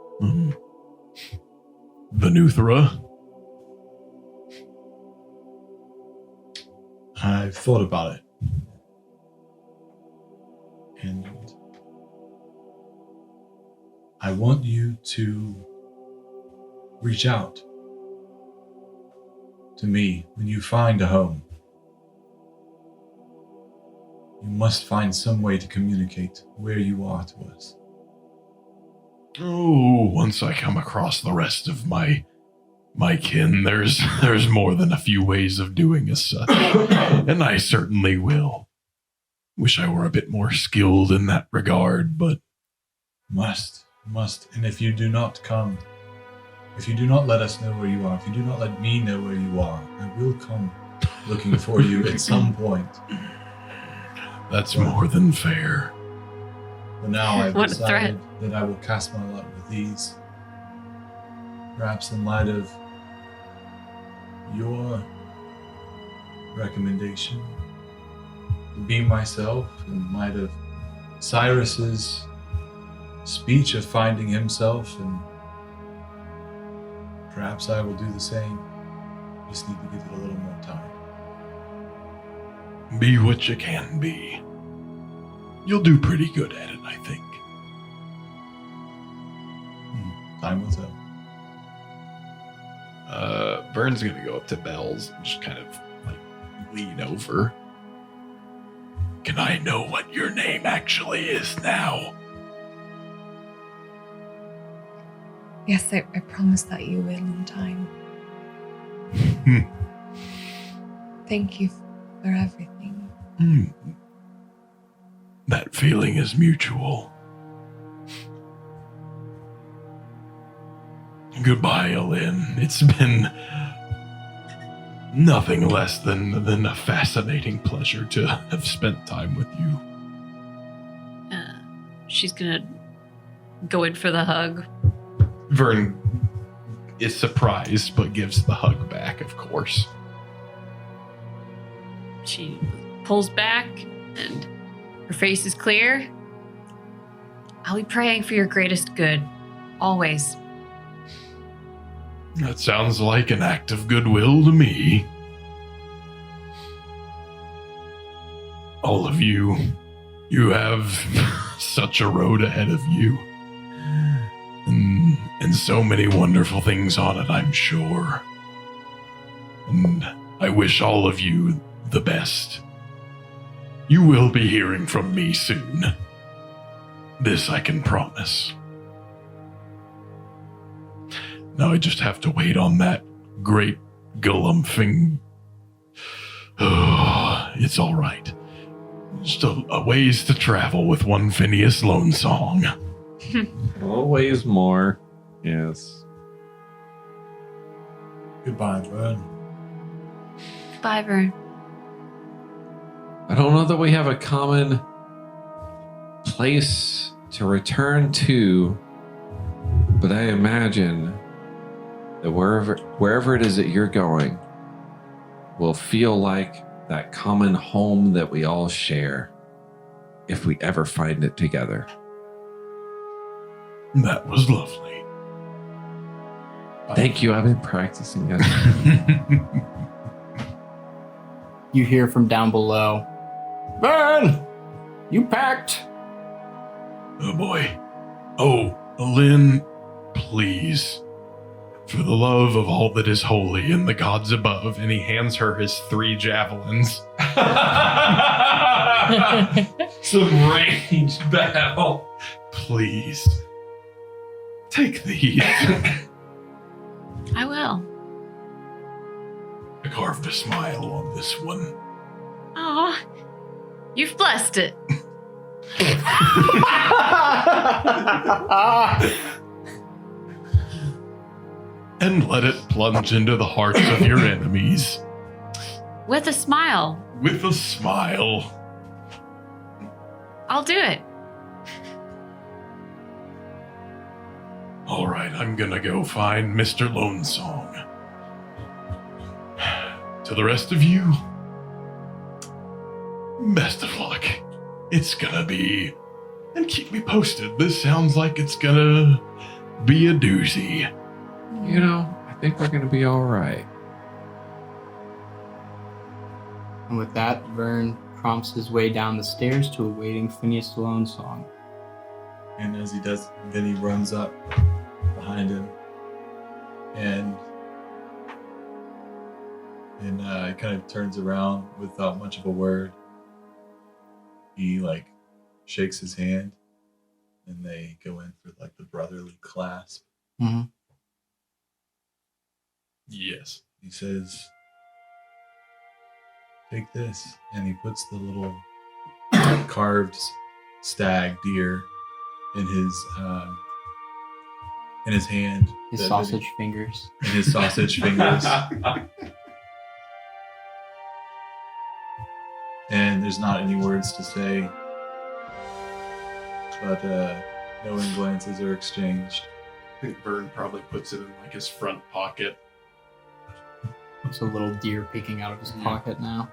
Venuthra? I've thought about it. And I want you to reach out to me when you find a home. You must find some way to communicate where you are to us. Oh, once I come across the rest of my kin, there's more than a few ways of doing as such. And I certainly will. Wish I were a bit more skilled in that regard, but Must. And if you do not come, if you do not let us know where you are, if you do not let me know where you are, I will come looking for you at some point. that's more than fair. For now, I've What a decided that I will cast my lot with these. Perhaps in light of your recommendation to be myself, in light of Cyrus's speech of finding himself, and perhaps I will do the same. Just need to give it a little more time. Be what you can be. You'll do pretty good at it, I think. Time will tell. Verne's gonna go up to Bells and just kind of like lean over. Can Can I know what your name actually is now? Yes, I promise that you will in time. Thank you for everything. That feeling is mutual. Goodbye, Alin. It's been nothing less than a fascinating pleasure to have spent time with you. She's gonna go in for the hug. Verne is surprised, but gives the hug back, of course. She pulls back and her face is clear. I'll be praying for your greatest good. Always. That sounds like an act of goodwill to me. All of you have such a road ahead of you. And so many wonderful things on it, I'm sure. And I wish all of you the best. You will be hearing from me soon. This I can promise. Now I just have to wait on that great galumphing. Oh, it's all right. Just a ways to travel with one Phineas Lone song. Always more. Yes. Goodbye, Verne. Goodbye, Verne. I don't know that we have a common place to return to, but I imagine that wherever it is that you're going will feel like that common home that we all share if we ever find it together. That was lovely. Thank you. I've been practicing it. You hear from down below. Verne! You packed! Oh boy. Oh, Lynn, please. For the love of all that is holy and the gods above. And he hands her his 3 javelins. Some range battle. Please. Take these. I will. I carved a smile on this one. Aw, you've blessed it. And let it plunge into the hearts of your enemies. With a smile. With a smile. I'll do it. All right, I'm gonna go find Mr. Lonesong. To the rest of you, best of luck. It's gonna be, and keep me posted. This sounds like it's gonna be a doozy. You know, I think we're going to be all right. And with that, Verne prompts his way down the stairs to a waiting Phineas Lonesong. And as he does, Vinny runs up behind him and he kind of turns around without much of a word. He shakes his hand and they go in for the brotherly clasp. Mm-hmm. Yes. He says, "Take this," and he puts the little carved stag deer in his hand. His sausage fingers. In his sausage fingers. And there's not any words to say, but knowing glances are exchanged. I think Verne probably puts it in his front pocket. It's a little deer peeking out of his pocket now.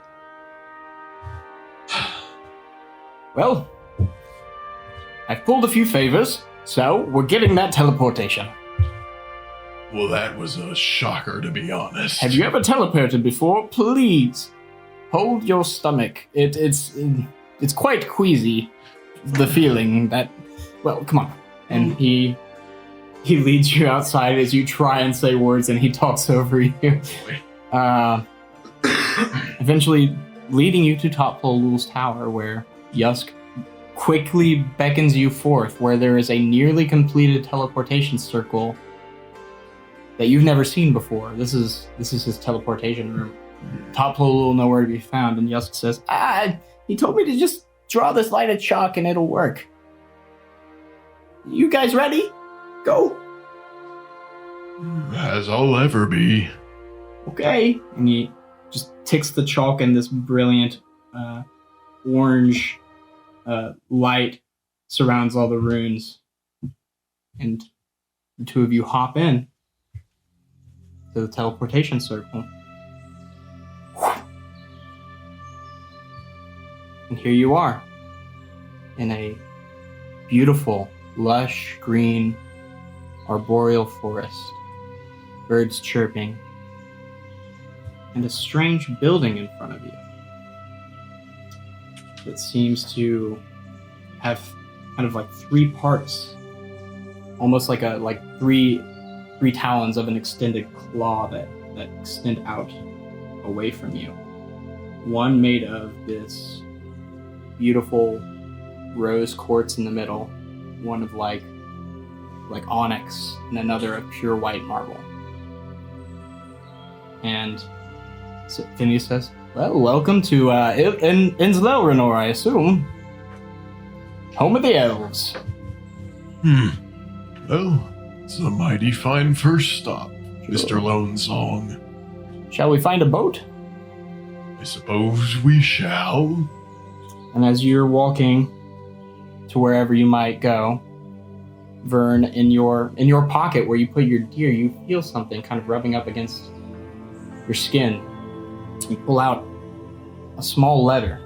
Well, I've pulled a few favors, so we're getting that teleportation. Well, that was a shocker, to be honest. Have you ever teleported before? Please, hold your stomach. It's quite queasy, the feeling that... Well, come on. And he leads you outside as you try and say words, and he talks over you. Eventually leading you to Top Lul's tower, where Yusk quickly beckons you forth where there is a nearly completed teleportation circle that you've never seen before. This is his teleportation room. Top Polo will nowhere to be found, and Yusk says, he told me to just draw this line of chalk and it'll work. You guys ready? Go. As I'll ever be. Okay. And he just ticks the chalk, and this brilliant orange light surrounds all the runes. And the two of you hop in to the teleportation circle. And here you are in a beautiful, lush, green, arboreal forest. Birds chirping. And a strange building in front of you that seems to have kind of like three parts, almost like three talons of an extended claw that extend out away from you. One made of this beautiful rose quartz in the middle, one of like onyx, and another of pure white marble. And Phineas says, well, welcome to Innslerenor, I assume. Home of the elves. Well, it's a mighty fine first stop, Mr. Lone Song. Shall we find a boat? I suppose we shall. And as you're walking to wherever you might go, Verne, in your pocket where you put your gear, you feel something kind of rubbing up against your skin. You pull out a small letter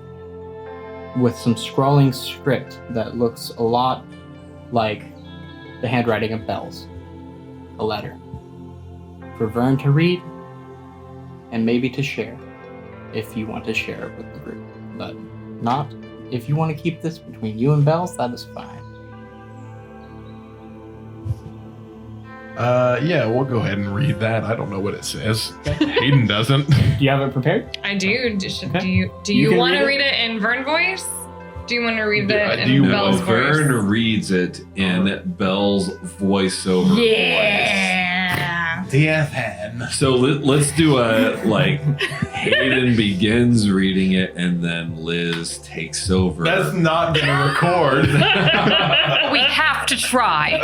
with some scrawling script that looks a lot like the handwriting of Bells. A letter for Verne to read and maybe to share if you want to share it with the group. But not if you want to keep this between you and Bells, that is fine. Yeah, we'll go ahead and read that. I don't know what it says. Hayden doesn't. Do you have it prepared? I do. Okay. Do You you can want to read read it in Verne voice? Do you want to read Do it you- in Belle's voice? Verne reads it in Belle's voiceover Yeah. DFN. voice. So let's do a Hayden begins reading it and then Liz takes over. That's not gonna record. We have to try.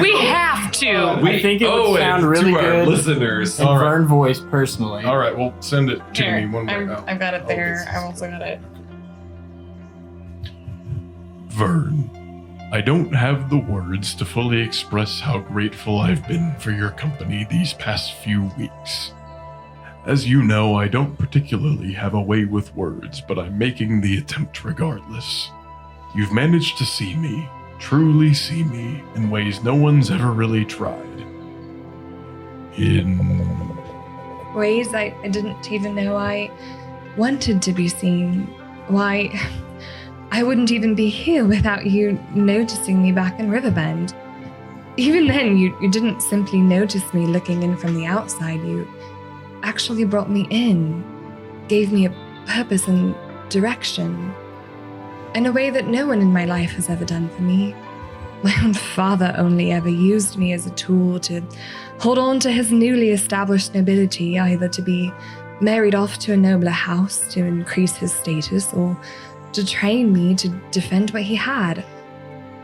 We have to. I think it would owe sound it really to our good listeners. in All right. Verne voice personally. All right, well, send it to Here, me one way. I've got it there. I've also got it. Verne, I don't have the words to fully express how grateful I've been for your company these past few weeks. As you know, I don't particularly have a way with words, but I'm making the attempt regardless. You've managed to see me, truly see me, in ways no one's ever really tried. In Ways I didn't even know I wanted to be seen. Why, I wouldn't even be here without you noticing me back in Riverbend. Even then, you didn't simply notice me looking in from the outside. You actually brought me in, gave me a purpose and direction, in a way that no one in my life has ever done for me. My own father only ever used me as a tool to hold on to his newly established nobility, either to be married off to a nobler house to increase his status, or to train me to defend what he had.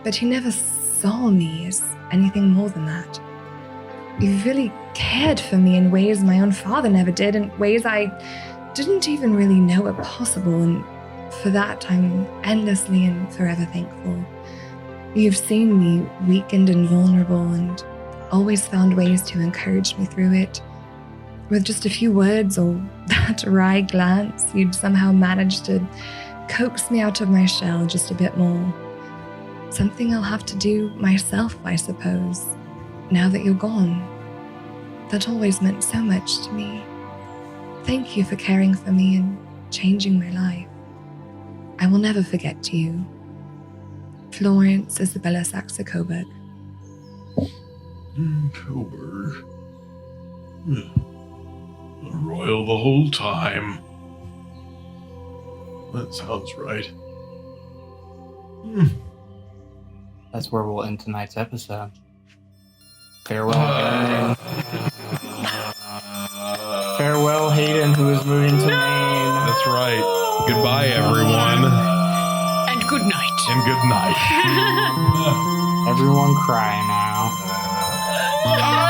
But he never saw me as anything more than that. He really cared for me in ways my own father never did, in ways I didn't even really know were possible, and for that I'm endlessly and forever thankful. You've seen me weakened and vulnerable and always found ways to encourage me through it. With just a few words or that wry glance, you'd somehow managed to coax me out of my shell just a bit more. Something I'll have to do myself, I suppose, now that you're gone. That always meant so much to me. Thank you for caring for me and changing my life. I will never forget you. Florence Isabella Saxe-Coburg. Coburg. A royal the whole time. That sounds right. That's where we'll end tonight's episode. Farewell, Farewell, Hayden, who is moving to Maine. That's right. Goodbye, everyone. And good night. And good night. Everyone cry now.